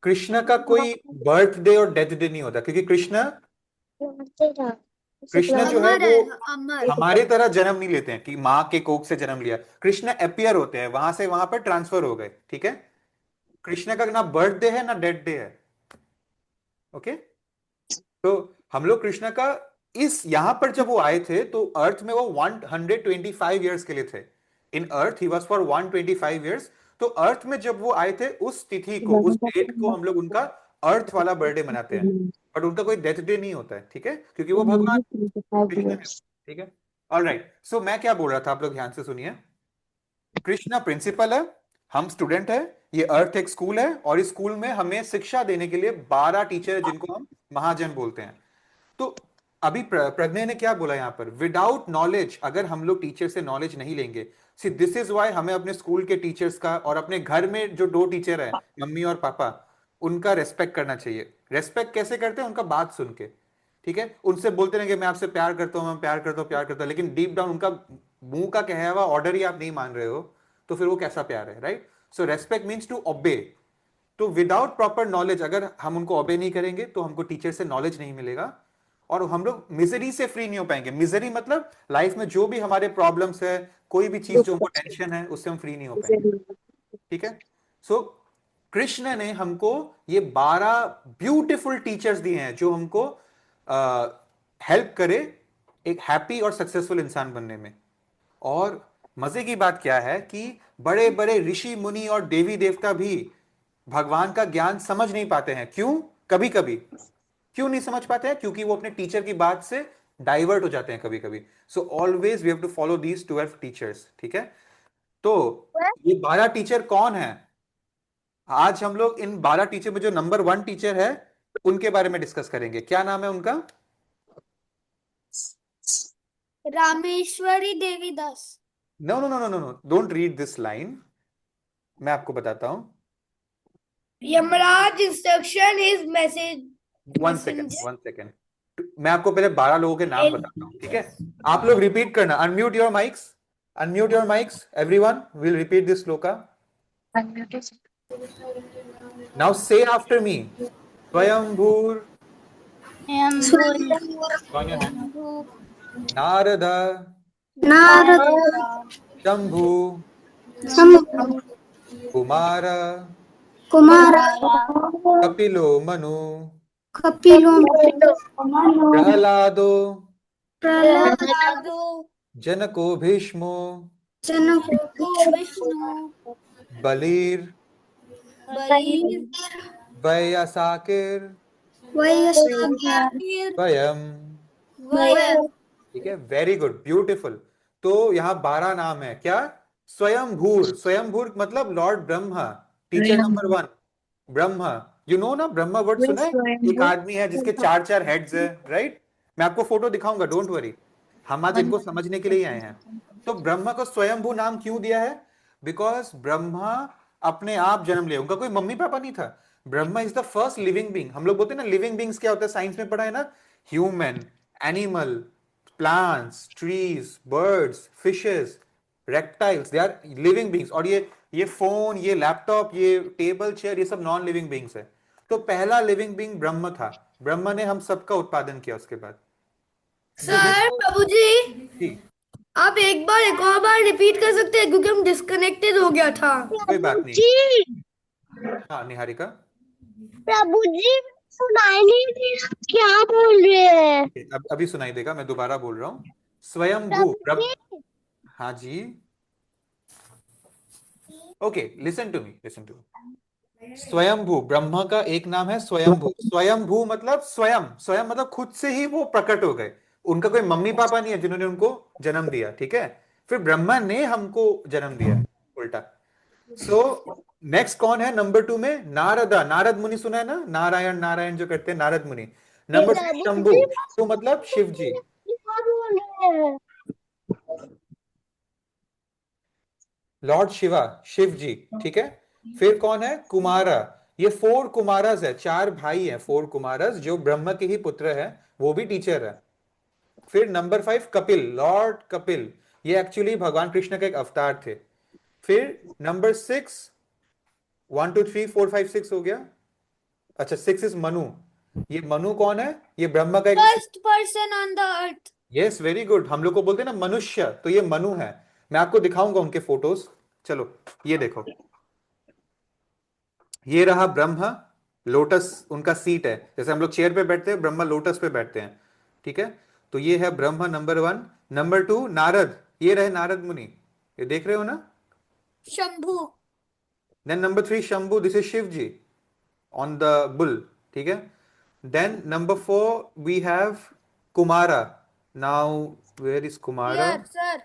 कृष्णा का कोई birthday और डेथ डे नहीं होता, क्योंकि कृष्णा जो है अमर वो है, अमर। हमारे तरह जन्म नहीं लेते हैं कि माँ के कोख से जन्म लिया। कृष्णा अपियर होते हैं, वहां से वहां पर ट्रांसफर हो गए। ठीक है? कृष्णा का ना बर्थडे है ना डेथ डे है। ओके? तो हम लोग कृष्णा का इस यहां पर जब वो आए थे तो अर्थ में वो 125 ईयर्स के लिए थे। इन अर्थ ही वाज फॉर 125 ईयर्स। तो अर्थ में जब वो आए थे उस तिथि को, उस डेट को हम लोग उनका अर्थ वाला बर्थडे मनाते हैं, बट उनका कोई डेथ डे नहीं होता है। ठीक है? क्योंकि वो भगवान कृष्ण है। ठीक है? ऑलराइट, सो मैं क्या बोल रहा था, आप लोग ध्यान से सुनिए। कृष्णा प्रिंसिपल है, हम स्टूडेंट है, ये अर्थ एक स्कूल है, और इस स्कूल में हमें शिक्षा देने के लिए 12 टीचर है जिनको हम महाजन बोलते हैं। तो अभी प्रज्ञा ने क्या बोला यहाँ पर, विदाउट नॉलेज, अगर हम लोग टीचर से नॉलेज नहीं लेंगे, सी दिस इज वाई हमें अपने स्कूल के टीचर्स का और अपने घर में जो 2 टीचर है, मम्मी और पापा, उनका रेस्पेक्ट करना चाहिए। रेस्पेक्ट कैसे करते हैं? उनका बात सुन के। ठीक है? उनसे बोलते रहेंगे मैं आपसे प्यार करता हूं, मैं प्यार करता हूं, प्यार करता हूं, लेकिन डीप डाउन उनका मुंह का कहा हुआ ऑर्डर ही आप नहीं मान रहे हो, तो फिर वो कैसा प्यार है? Right? So respect means to obey. तो विदाउट प्रॉपर नॉलेज अगर हम उनको ओबे नहीं करेंगे तो हमको टीचर से नॉलेज नहीं मिलेगा, और हम लोग मिजरी से फ्री नहीं हो पाएंगे। मिजरी मतलब लाइफ में जो भी हमारे प्रॉब्लम्स है, कोई भी चीज जो हमको टेंशन है, उससे हम फ्री नहीं हो पाएंगे। ठीक है? सो कृष्ण ने हमको ये 12 ब्यूटीफुल टीचर्स दिए हैं जो हमको हेल्प करे एक हैप्पी और सक्सेसफुल इंसान बनने में। और मजे की बात क्या है कि बड़े बड़े ऋषि मुनि और देवी देवता भी भगवान का ज्ञान समझ नहीं पाते हैं। क्यों? कभी कभी क्यों नहीं समझ पाते हैं? क्योंकि वो अपने टीचर की बात से डाइवर्ट हो जाते हैं कभी कभी। So always we have to follow these 12 teachers. ठीक है? तो ये 12 टीचर कौन है? आज हम लोग इन 12 टीचर में जो नंबर 1 टीचर है उनके बारे में डिस्कस करेंगे। क्या नाम है उनका? Rameshwari Devi Das. No no no no no no, don't read this line, मैं आपको बताता हूं। Yamaraj instruction is message one second, messenger. One second, मैं आपको पहले 12 लोगों के नाम बताता हूं। ठीक है? आप लोग रिपीट करना, unmute your mics, unmute your mics, everyone will repeat this shloka. Now से आफ्टर मी, स्वयंभूर नारद शंभु कुमार कपिलो मनु प्रहलादो जनको भीष्मो बलीर वयसाकिर वयम। ठीक है? Very good, beautiful. तो यहां 12 नाम है। क्या? स्वयंभूर, स्वयंभूर मतलब Lord Brahma, teacher number 1 Brahma. You know ना, ब्रह्मा वर्ड सुना है? एक आदमी है जिसके 4 हेड्स है, राइट? मैं आपको फोटो दिखाऊंगा, डोंट वरी, हम आज इनको समझने के लिए ही आए हैं। तो ब्रह्मा को स्वयंभू नाम क्यों दिया है? बिकॉज ब्रह्मा अपने आप जन्म लिया, उनका कोई मम्मी पापा नहीं था। Brahma is the first living being. हम लोग बोलते हैं ना लिविंग बींग्स क्या होता है, साइंस में पढ़ा है ना, human, animal, plants, trees, birds, fishes, reptiles, they are living beings. और ये फोन, ये लैपटॉप, ये टेबल चेयर, ये सब नॉन लिविंग बींग्स है। तो पहला लिविंग बींग ब्रह्म था, ब्रह्म ने हम सबका उत्पादन किया उसके बाद। सर प्रभुजी, जी, आप एक और बार रिपीट कर सकते हैं क्योंकि हम डिस्कनेक्टेड हो गया था। कोई बात नहीं। जी, हाँ निहारिका, प्रभु जी, सुनाई नहीं दे रहा, क्या बोल रहे हैं? अब अभी सुनाई देगा, मैं दोबारा बोल रहा हूँ। स्वयंभू प्रभु हाँ जी, ओके, लिसन टू मी। स्वयंभू ब्रह्मा का एक नाम है स्वयंभू। स्वयंभू मतलब स्वयं, स्वयं मतलब खुद से ही वो प्रकट हो गए। उनका कोई मम्मी पापा नहीं है जिन्होंने उनको जन्म दिया, ठीक है। फिर ब्रह्मा ने हमको जन्म दिया, उल्टा। सो नेक्स्ट कौन है नंबर 2 में? नारदा, नारद मुनि सुना है ना, नारायण नारायण जो करते हैं, नारद मुनि। नंबर 3 शंभु, जी, शंभु मतलब शिव जी। क्या बोल रहे हैं? लॉर्ड शिवा, शिव जी, ठीक है। फिर कौन है? कुमारा। ये 4 कुमारस है, 4 भाई हैं 4 कुमारस, जो ब्रह्मा के ही पुत्र है, वो भी टीचर है। फिर नंबर 5 कपिल, लॉर्ड कपिल, ये एक्चुअली भगवान कृष्ण का एक अवतार थे। फिर नंबर 6, 1 2 3 4 5 6 हो गया। अच्छा 6 इज मनु। ये मनु कौन है? ये ब्रह्मा का एक, First person on the earth. Yes very good, हम लोग को बोलते हैं ना मनुष्य, तो ये मनु है। मैं आपको दिखाऊंगा उनके फोटोज, चलो ये देखो। ये रहा ब्रह्मा, लोटस उनका सीट है, जैसे हम लोग चेयर पे बैठते हैं, ब्रह्मा लोटस पे बैठते हैं, ठीक है। तो ये है ब्रह्मा नंबर 1। नंबर 2 नारद, ये रहे नारद मुनि, ये देख रहे हो ना। Shambhu. Then number 3 Shambhu, this is Shiv ji on the bull, ठीक है। Then number 4 we have Kumara. Now where is Kumara? Here, sir.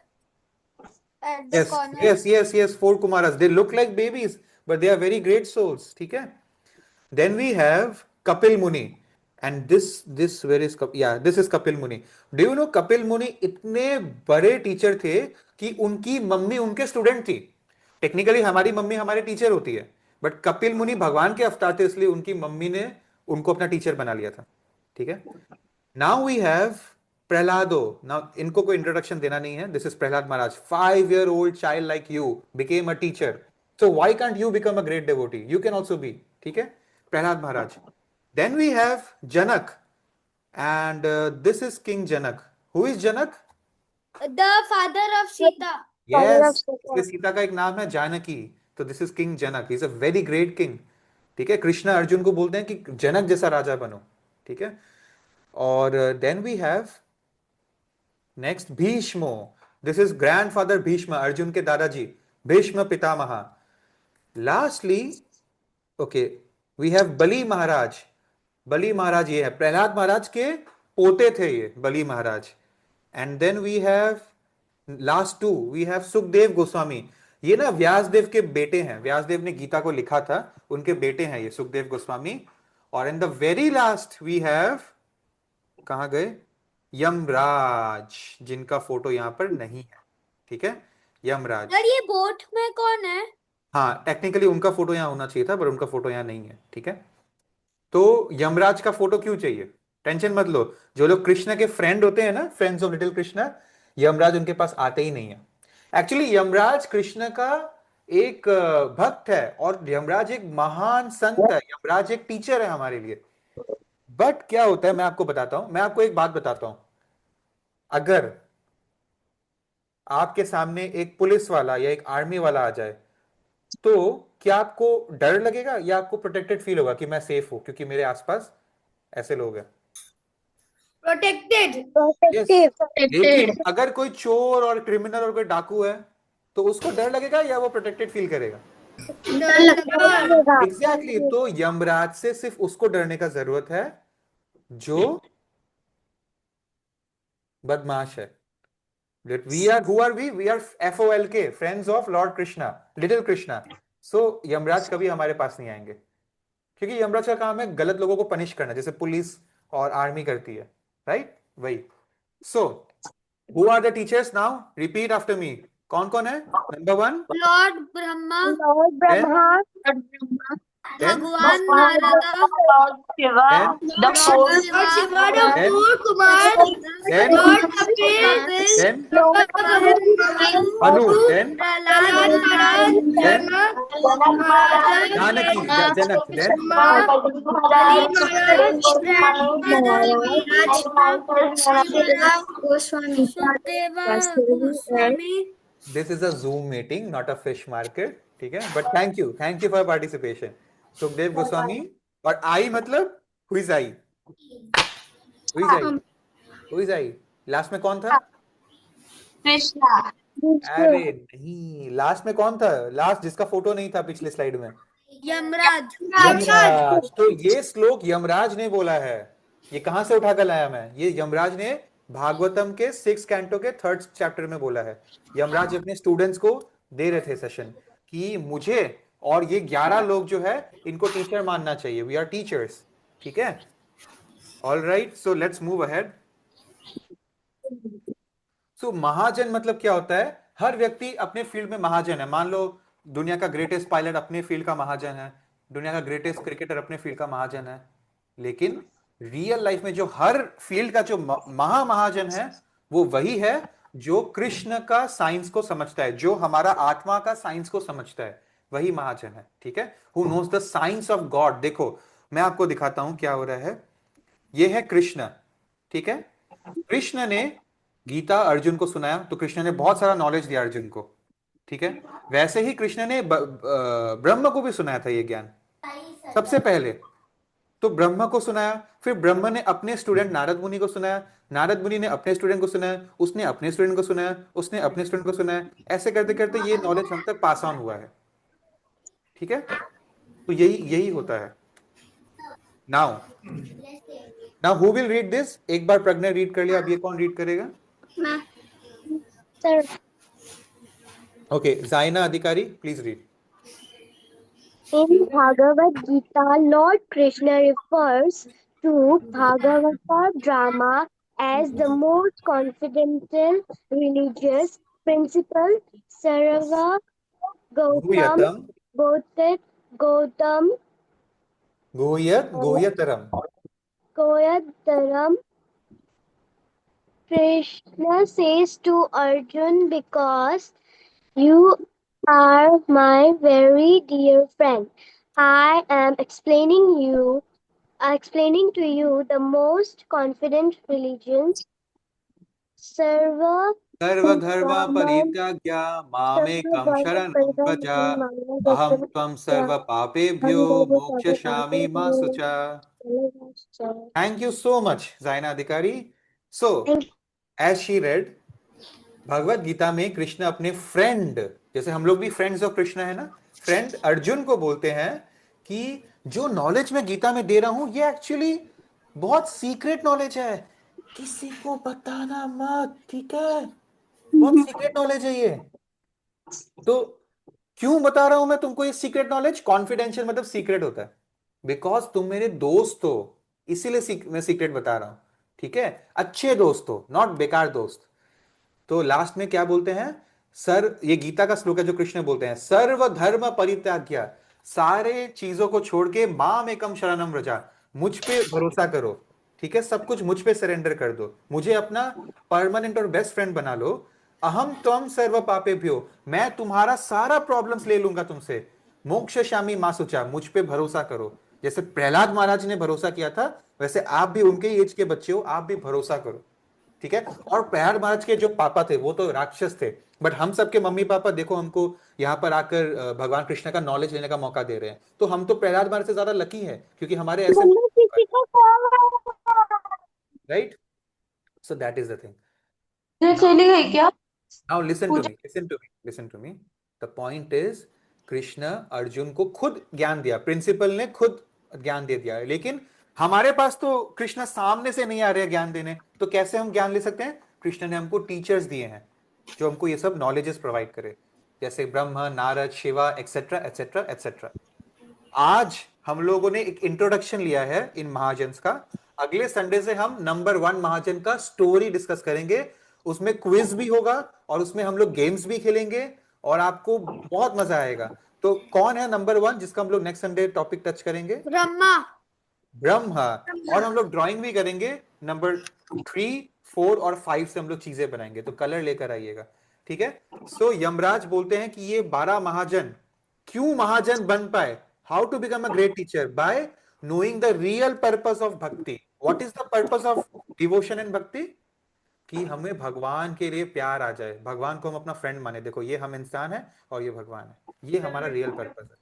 At the Yes, corner. yes, yes, yes, 4 Kumaras. They look like babies, but they are very great souls. ठीक है? Then we have Kapil Muni. And this where is yeah, this is Kapil Muni. Do you know Kapil Muni इतने बड़े teacher थे कि उनकी mummy उनके student थी। Technically हमारी मम्मी हमारे टीचर होती है, बट कपिल मुनि भगवान के अवतार थे, इसलिए उनकी मम्मी ने उनको अपना टीचर बना लिया था, ठीक है। नाउ वी हैव प्रहलादो। नाउ इनको कोई इंट्रोडक्शन देना नहीं है, this is Prahlad Maharaj, 5-year-old child like you became a teacher, so why can't you become a great devotee? You can also be, ठीक है, Prahlad Maharaj. Then we have Janak, and this is king Janak. Who is Janak? The father of Sita. Yes, Sita का एक नाम है जानकी, तो this is king Janak, he is a very great king, ठीक है। कृष्ण अर्जुन को बोलते हैं कि जनक जैसा राजा बनो, ठीक है। और देन वी हैव नेक्स्ट भीष्मो, this is grandfather Bhishma, Arjun के दादाजी, Bhishma Pitamah. Lastly okay we have Bali Maharaj. Bali Maharaj ये है प्रहलाद महाराज के पोते थे, ये Bali Maharaj. And then we have last 2, we have Sukhdev Goswami. ये ना व्यासदेव के बेटे हैं, व्यासदेव ने गीता को लिखा था, उनके बेटे हैं ये सुखदेव गोस्वामी। और in the very last we have, कहां गए? यमराज, जिनका फोटो यहां पर नहीं है, ठीक है, यमराज। सर ये बोट में कौन है? हाँ टेक्निकली उनका फोटो यहां होना चाहिए था, पर उनका फोटो यहां नहीं है, ठीक है। तो यमराज का फोटो क्यों चाहिए? टेंशन मत लो, जो लोग कृष्ण के फ्रेंड होते हैं ना, friends of little Krishna, Yamraj उनके पास आते ही नहीं है। एक्चुअली यमराज कृष्ण का एक भक्त है, और यमराज एक महान संत है, यमराज एक टीचर है हमारे लिए। बट क्या होता है मैं आपको बताता हूं, मैं आपको एक बात बताता हूं। अगर आपके सामने एक पुलिस वाला या एक आर्मी वाला आ जाए, तो क्या आपको डर लगेगा या आपको प्रोटेक्टेड फील होगा कि मैं सेफ हूं क्योंकि मेरे आसपास ऐसे लोग हैं? Protected. यस। लेकिन अगर कोई चोर और क्रिमिनल और कोई डाकू है, तो उसको डर लगेगा या वो प्रोटेक्टेड फील करेगा? एग्जैक्टली तो यमराज से सिर्फ उसको डरने का जरूरत है जो बदमाश है। We are, who are we? We are FOLK, friends of Lord Krishna, Little Krishna. So Yamraj कभी हमारे पास नहीं आएंगे, क्योंकि यमराज का काम है गलत लोगों को पनिश करना, जैसे पुलिस और आर्मी करती है, राइट? वही। So who are the teachers now? Repeat after me. कौन कौन है? Number 1 Lord Brahma. Lord Brahma, then भगवान Narada. then Lord Shiva. The Then- four Kumar. then Lord Kapil. then Manu. Manu, then Prahlad Maharaj. then Maharaj. Janaki, Janak, then Goswami. Goswami. this is a Zoom meeting, not a fish market, ठीक है। But thank you for your participation. Sukhdev Goswami, और आई मतलब Who is I? Who is I? Who is I? Last में कौन था? कृष्णा। अरे नहीं, last में कौन था? लास्ट जिसका फोटो नहीं था पिछले स्लाइड में, यमराज। यमराज। तो ये श्लोक यमराज ने बोला है। ये कहां से उठाकर लाया मैं? ये यमराज ने भागवतम के 6 कैंटो के 3rd चैप्टर में बोला है। यमराज अपने स्टूडेंट्स को दे रहे थे सेशन कि मुझे और ये 11 लोग जो है इनको टीचर मानना चाहिए। वी आर टीचर्स, ठीक है? All right, so let's move ahead. So Mahajan मतलब क्या होता है? हर व्यक्ति अपने फील्ड में महाजन है। मान लो दुनिया का ग्रेटेस्ट पायलट अपने फील्ड का महाजन है, दुनिया का ग्रेटेस्ट क्रिकेटर अपने फील्ड का महाजन है। लेकिन रियल लाइफ में जो हर फील्ड का जो महाजन है वो वही है जो कृष्ण का साइंस को समझता है, जो हमारा आत्मा का साइंस को समझता है, वही महाजन है, ठीक है? Who knows the science of God. देखो मैं आपको दिखाता हूं क्या हो रहा है। ये है कृष्ण, ठीक है? कृष्ण ने गीता अर्जुन को सुनाया तो कृष्ण ने बहुत सारा नॉलेज दिया अर्जुन को, ठीक है? वैसे ही कृष्ण ने ब्रह्म को भी सुनाया था ये ज्ञान सबसे पहले। तो ब्रह्म को सुनाया, फिर ब्रह्म ने अपने स्टूडेंट नारद मुनि को सुनाया, नारद मुनि ने अपने स्टूडेंट को सुनाया, उसने अपने स्टूडेंट को सुनाया, उसने अपने स्टूडेंट को सुनाया। ऐसे करते करते ये नॉलेज हम तक पास ऑन हुआ है, ठीक है? तो यही यही होता है। Now now who will read this? एक बार प्रज्ञा रीड कर लिया, अब ये कौन रीड करेगा? Sir, ओके, जाइना अधिकारी please read. in Bhagavad Gita, Lord Krishna refers to Bhagavata drama as the most confidential religious principle. Sarva Gautam गुह्यतम Gautam गुह्यतरम। Goyataram. Krishna says to Arjun, because you are my very dear friend, I am explaining to you the most confident religion. Sarva सर्वधर्म परित्याज्य मामेकं शरणं व्रज, अहं त्वं सर्व पापेभ्यो मोक्षयिष्यामि मा शुचा। Thank you so much जाइना अधिकारी। So as she red, Bhagavad Gita में कृष्ण अपने friend, जैसे हम लोग भी फ्रेंड्स ऑफ कृष्ण है ना, फ्रेंड अर्जुन को बोलते हैं कि जो नॉलेज मैं गीता में दे रहा हूं ये एक्चुअली बहुत सीक्रेट नॉलेज है, किसी को बताना मत, ठीक है? बहुत सीक्रेट नॉलेज है ये। तो क्यों बता रहा हूं मैं तुमको ये सीक्रेट नॉलेज? कॉन्फिडेंशियल मतलब सीक्रेट होता है, बिकॉज तुम मेरे दोस्त हो, इसीलिए मैं सीक्रेट बता रहा हूं, ठीक है? अच्छे दोस्त हो, नॉट बेकार दोस्त। तो लास्ट में क्या बोलते हैं? सर, ये गीता का श्लोक है जो कृष्ण बोलते हैं, सर्व धर्म परित्याज्य, सारे चीजों को छोड़ के माम एकम शरणम व्रजा, मुझ पे भरोसा करो, ठीक है? सब कुछ मुझ पे सरेंडर कर दो, मुझे अपना परमानेंट और बेस्ट फ्रेंड बना लो। अहम त्वम सर्व पापेभ्यो, मैं तुम्हारा सारा प्रॉब्लम्स ले लूंगा तुमसे। मोक्षयिष्यामि मा शुचा, मुझ पे भरोसा करो। जैसे प्रहलाद महाराज ने भरोसा किया था, वैसे आप भी उनके एज के बच्चे हो, आप भी भरोसा करो, ठीक है? और प्रहलाद महाराज के जो पापा थे वो तो राक्षस थे, बट हम सबके मम्मी पापा देखो हमको यहाँ पर आकर भगवान कृष्ण का नॉलेज लेने का मौका दे रहे हैं। तो हम तो प्रहलाद महाराज से ज्यादा लकी है क्योंकि हमारे ऐसे, right? So that is the thing. चली गई क्या? Now listen to me. The point is, Krishna Arjun को खुद ज्ञान दिया, प्रिंसिपल ने खुद ज्ञान दे दिया, लेकिन हमारे पास तो कृष्ण सामने से नहीं आ रहे ज्ञान देने, तो कैसे हम ज्ञान ले सकते हैं? कृष्ण ने हमको टीचर्स दिए हैं जो हमको ये सब नॉलेजेस प्रोवाइड करे, जैसे Brahma, Narad, Shiva, etcetera etcetera etcetera. आज हम लोगों ने एक इंट्रोडक्शन लिया है इन महाजन्स का। अगले संडे से हम नंबर 1 महाजन का स्टोरी डिस्कस करेंगे, उसमें क्विज भी होगा और उसमें हम लोग गेम्स भी खेलेंगे और आपको बहुत मजा आएगा। तो कौन है नंबर 1 जिसका हम लोग नेक्स्ट संडे टॉपिक टच करेंगे? ब्रह्मा। ब्रह्मा। और हम लोग ड्राइंग भी करेंगे, नंबर 3, 4 और 5 से हम लोग चीजें बनाएंगे, तो कलर लेकर आइएगा, ठीक है? सो यमराज बोलते हैं कि ये 12 महाजन क्यों महाजन बन पाए, how to become a great teacher, by knowing the real purpose of bhakti. What is the purpose of devotion and bhakti? कि हमें भगवान के लिए प्यार आ जाए, भगवान को हम अपना फ्रेंड माने। देखो ये हम इंसान है और ये भगवान है, ये हमारा रियल पर्पस है,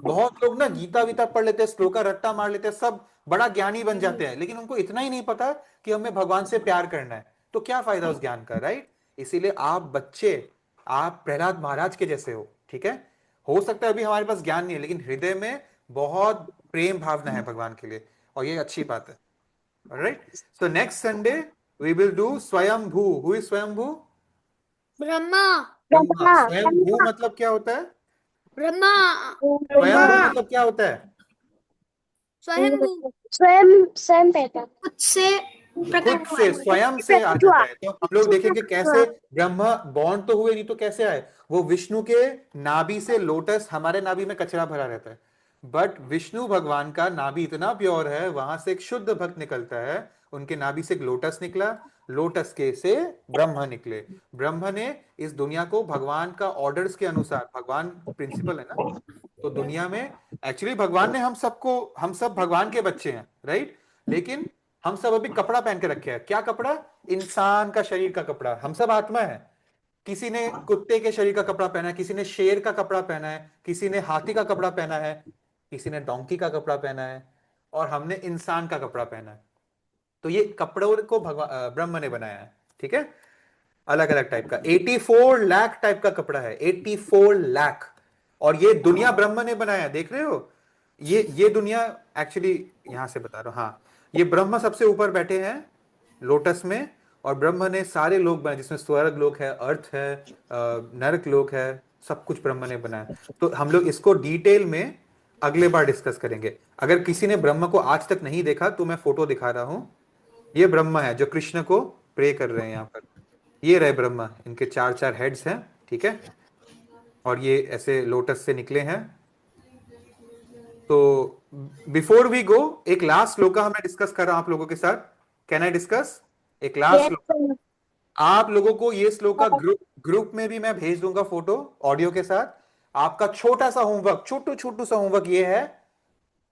बहुत लोग ना गीता वीता पढ़ लेते हैं, श्लोका रट्टा मार लेते हैं, सब बड़ा ज्ञानी बन जाते हैं, लेकिन उनको इतना ही नहीं पता कि हमें भगवान से प्यार करना है। तो क्या फायदा उस ज्ञान का, राइट? इसीलिए आप बच्चे, आप प्रहलाद महाराज के जैसे हो, ठीक है? हो सकता है अभी हमारे पास ज्ञान नहीं है, लेकिन हृदय में बहुत प्रेम भावना है भगवान के लिए, और ये अच्छी बात है। Right, so next Sunday we will do Swayambhu. Who is Swayambhu? Brahma. Brahma. स्वयंभू मतलब क्या होता है? ब्रह्मा। स्वयंभू मतलब क्या होता है? स्वयंभू। स्वयं स्वयं पैदा खुद से खुद प्रकट हुआ। से, स्वयं से आ जाता है। तो हम लोग देखेंगे कैसे ब्रह्मा बॉर्न तो हुए नहीं, तो कैसे आए? वो विष्णु के नाभि से, लोटस, हमारे नाभि में कचरा भरा रहता है, बट विष्णु भगवान का नाभि इतना प्योर है, वहां से एक शुद्ध भक्त निकलता है, उनके नाभि से एक लोटस निकला, लोटस के से ब्रह्मा निकले। ब्रह्मा ने इस दुनिया को भगवान का ऑर्डर्स के अनुसार, भगवान प्रिंसिपल है ना, तो दुनिया में एक्चुअली भगवान ने हम सबको, हम सब भगवान के बच्चे हैं, राइट? लेकिन हम सब अभी कपड़ा पहन के रखे हैं। क्या कपड़ा? इंसान का शरीर का कपड़ा। हम सब आत्मा है। किसी ने कुत्ते के शरीर का कपड़ा पहना है, किसी ने शेर का कपड़ा पहना है, किसी ने हाथी का कपड़ा पहना है, किसी ने डोंकी का कपड़ा पहना है, और हमने इंसान का कपड़ा पहना है। तो ये कपड़ों को भगवान ब्रह्म ने बनाया है, ठीक है? अलग अलग टाइप का 84 लाख टाइप का कपड़ा है, 84 लाख। और ये दुनिया ब्रह्म ने बनाया है, देख रहे हो? ये दुनिया एक्चुअली, यहां से बता रहा हूं, हाँ, ये ब्रह्म सबसे ऊपर बैठे हैं लोटस में, और ब्रह्म ने सारे लोग बनाए, जिसमें स्वर्ग लोक है, अर्थ है, नरक लोक है, सब कुछ ब्रह्म ने बनाया। तो हम लोग इसको डिटेल में अगले बार डिस्कस करेंगे। अगर किसी ने ब्रह्म को आज तक नहीं देखा तो मैं फोटो दिखा रहा हूं। ये ब्रह्मा है जो कृष्ण को प्रे कर रहे हैं यहाँ पर। ये रहे ब्रह्मा, इनके चार चार हेड्स हैं, ठीक है? और ये ऐसे लोटस से निकले हैं। तो बिफोर वी गो, एक लास्ट श्लोका मैं डिस्कस कर रहा हूं आप लोगों के साथ। कैन आई डिस्कस एक लास्ट श्लोका? आप लोगों को ये श्लोका ग्रुप में भी मैं भेज दूंगा, फोटो ऑडियो के साथ। आपका छोटा सा होमवर्क, छोटू छोटू सा होमवर्क ये है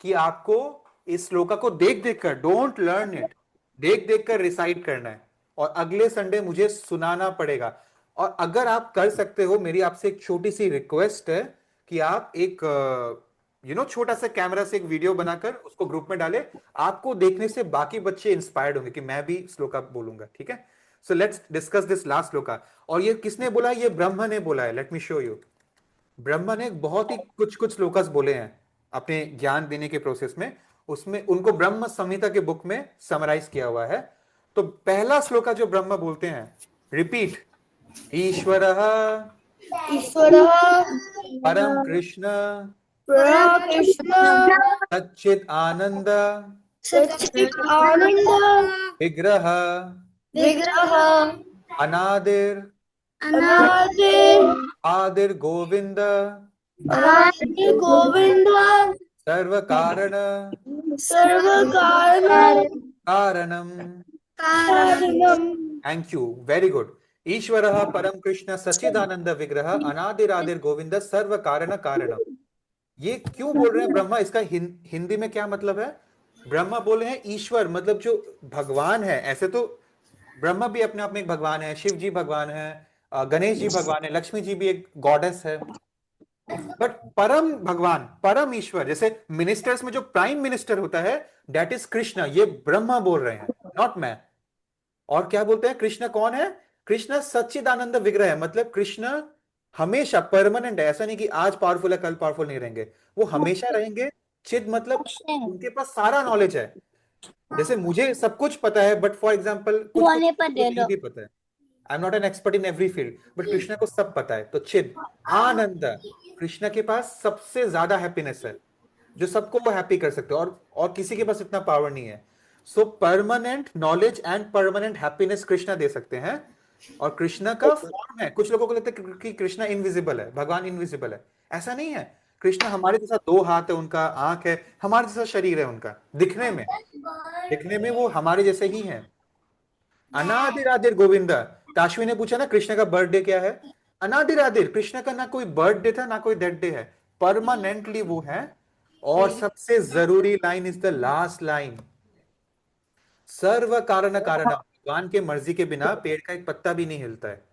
कि आपको इस श्लोका को देख देख कर, डोंट लर्न इट, देख देख कर रिसाइट करना है, और अगले संडे मुझे सुनाना पड़ेगा। और अगर आप कर सकते हो, मेरी आपसे एक छोटी सी रिक्वेस्ट है कि आप एक छोटा सा कैमरा से एक वीडियो बनाकर उसको ग्रुप में डालें। आपको देखने से बाकी बच्चे इंस्पायर्ड होंगे कि मैं भी श्लोका बोलूंगा, ठीक है? So let's discuss this last shloka. और ये किसने बोला है? ये ब्रह्मा ने बोला है। Let me show you. Brahma ने बहुत ही कुछ कुछ श्लोकस बोले हैं अपने ज्ञान देने के प्रोसेस में, उसमें उनको ब्रह्म संहिता के बुक में समराइज किया हुआ है। तो पहला श्लोका जो ब्रह्मा बोलते हैं, रिपीट, ईश्वरः ईश्वरः परम कृष्ण परम कृष्ण सच्चिद आनंद सच्चित् आनंद विग्रह विग्रह अनादिर अनादि आदिर गोविंद अनादि गोविंद सर्व कारण सर्व कारण कारणम। कारणम। Thank you, very good. ईश्वरः परम कृष्ण सच्चिदानंद विग्रह अनादिरादिर गोविंद सर्व कारण कारणम। ये क्यों बोल रहे हैं ब्रह्मा? इसका हिंदी में क्या मतलब है? ब्रह्मा बोल रहे हैं ईश्वर मतलब जो भगवान है। ऐसे तो ब्रह्मा भी अपने आप में एक भगवान है, शिव जी भगवान है, गणेश जी भगवान है, लक्ष्मी जी भी एक गॉडेस है, बट परम भगवान, परम ईश्वर, जैसे मिनिस्टर्स में जो प्राइम मिनिस्टर होता है, दैट इज कृष्ण। ये ब्रह्मा बोल रहे हैं, नॉट मैं। और क्या बोलते हैं? कृष्ण कौन है? कृष्ण सच्चिदानंद विग्रह है, मतलब कृष्ण हमेशा परमानेंट है। ऐसा नहीं कि आज पावरफुल है कल पावरफुल नहीं रहेंगे, वो हमेशा रहेंगे। चिद मतलब उनके पास सारा नॉलेज है। जैसे मुझे सब कुछ पता है, बट फॉर एग्जाम्पल कुछ वाले पर दे नहीं दो। भी पता है। I am not an expert in every field, but Krishna को सब पता है। तो चिद आनंद, कृष्ण के पास सबसे ज्यादा हैप्पीनेस है, जो सबको वो हैप्पी कर सकते हो, और किसी के पास इतना पावर नहीं है। So permanent knowledge and permanent happiness Krishna दे सकते हैं। और कृष्णा का फॉर्म है, कुछ लोगों को लगता है कि कृष्णा इनविजिबल है, भगवान इनविजिबल है। ऐसा नहीं है। कृष्णा हमारे जैसा दो हाथ है उनका, आंख है, हमारे जैसा शरीर है उनका, दिखने में वो हमारे जैसे ही है। अनादिरादिर गोविंद। ताशवी ने पूछा ना कृष्ण का बर्थडे क्या है? अनादिरादिर, कृष्ण का ना कोई बर्थडे था ना कोई डेथ डे है, परमानेंटली वो है। और सबसे जरूरी line is the last line, सर्व कारण कारण। भगवान के मर्जी के बिना पेड़ का एक पत्ता भी नहीं हिलता है।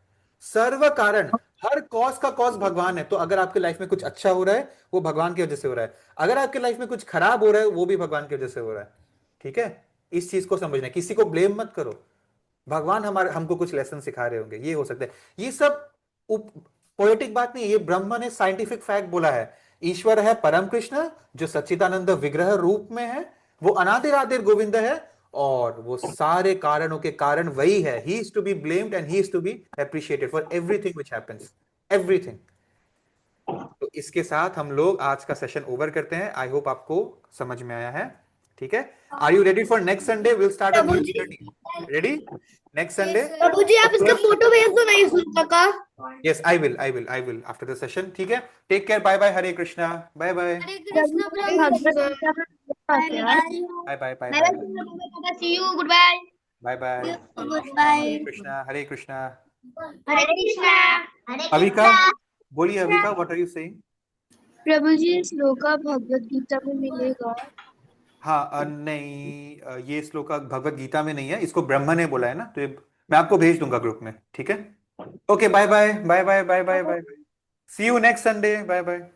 सर्व कारण, हर कॉज का कॉज भगवान है। तो अगर आपके लाइफ में कुछ अच्छा हो रहा है वो भगवान की वजह से हो रहा है, अगर आपके लाइफ में कुछ खराब हो रहा है वो भी भगवान की वजह से हो रहा है। ठीक है, इस चीज को समझना है, किसी को ब्लेम मत करो। भगवान हमारे हमको कुछ लेसन सिखा रहे होंगे, ये हो सकता है। ये सब पोएटिक बात नहीं है, ये ब्रह्मा ने साइंटिफिक फैक्ट बोला है। ईश्वर है परम कृष्ण जो सच्चिदानंद विग्रह रूप में है, वो अनादिर आदिर गोविंद है, और वो सारे कारणों के कारण वही है। He is to be blamed and he is to be appreciated for everything which happens, everything. तो इसके साथ हम लोग आज का सेशन ओवर करते हैं। आई होप आपको समझ में आया है। ठीक है, are you ready for next Sunday? Will start a new Prabhu ji, journey. Ready? Next Sunday? Yes, sir. Prabhu ji आप इसका फोटो भेज दो नहीं सुनता का। Yes, I will after the session. ठीक है, take care, bye bye, Hare Krishna, bye bye, Hare Krishna Prabhu ji sir. Bye bye, bye bye, see you, goodbye. Bye bye, goodbye. Hare Krishna, Hare Krishna. Hare Krishna, Hare Avika, Krishna. बोलिए Avika, what are you saying? Prabhu ji श्लोक भगवत गीता में मिलेगा? हाँ, नहीं, ये श्लोक भगवत गीता में नहीं है, इसको ब्रह्मा ने बोला है ना, तो ये मैं आपको भेज दूंगा ग्रुप में। ठीक है, okay, bye bye, bye bye, bye bye, bye bye, see you next Sunday, bye bye.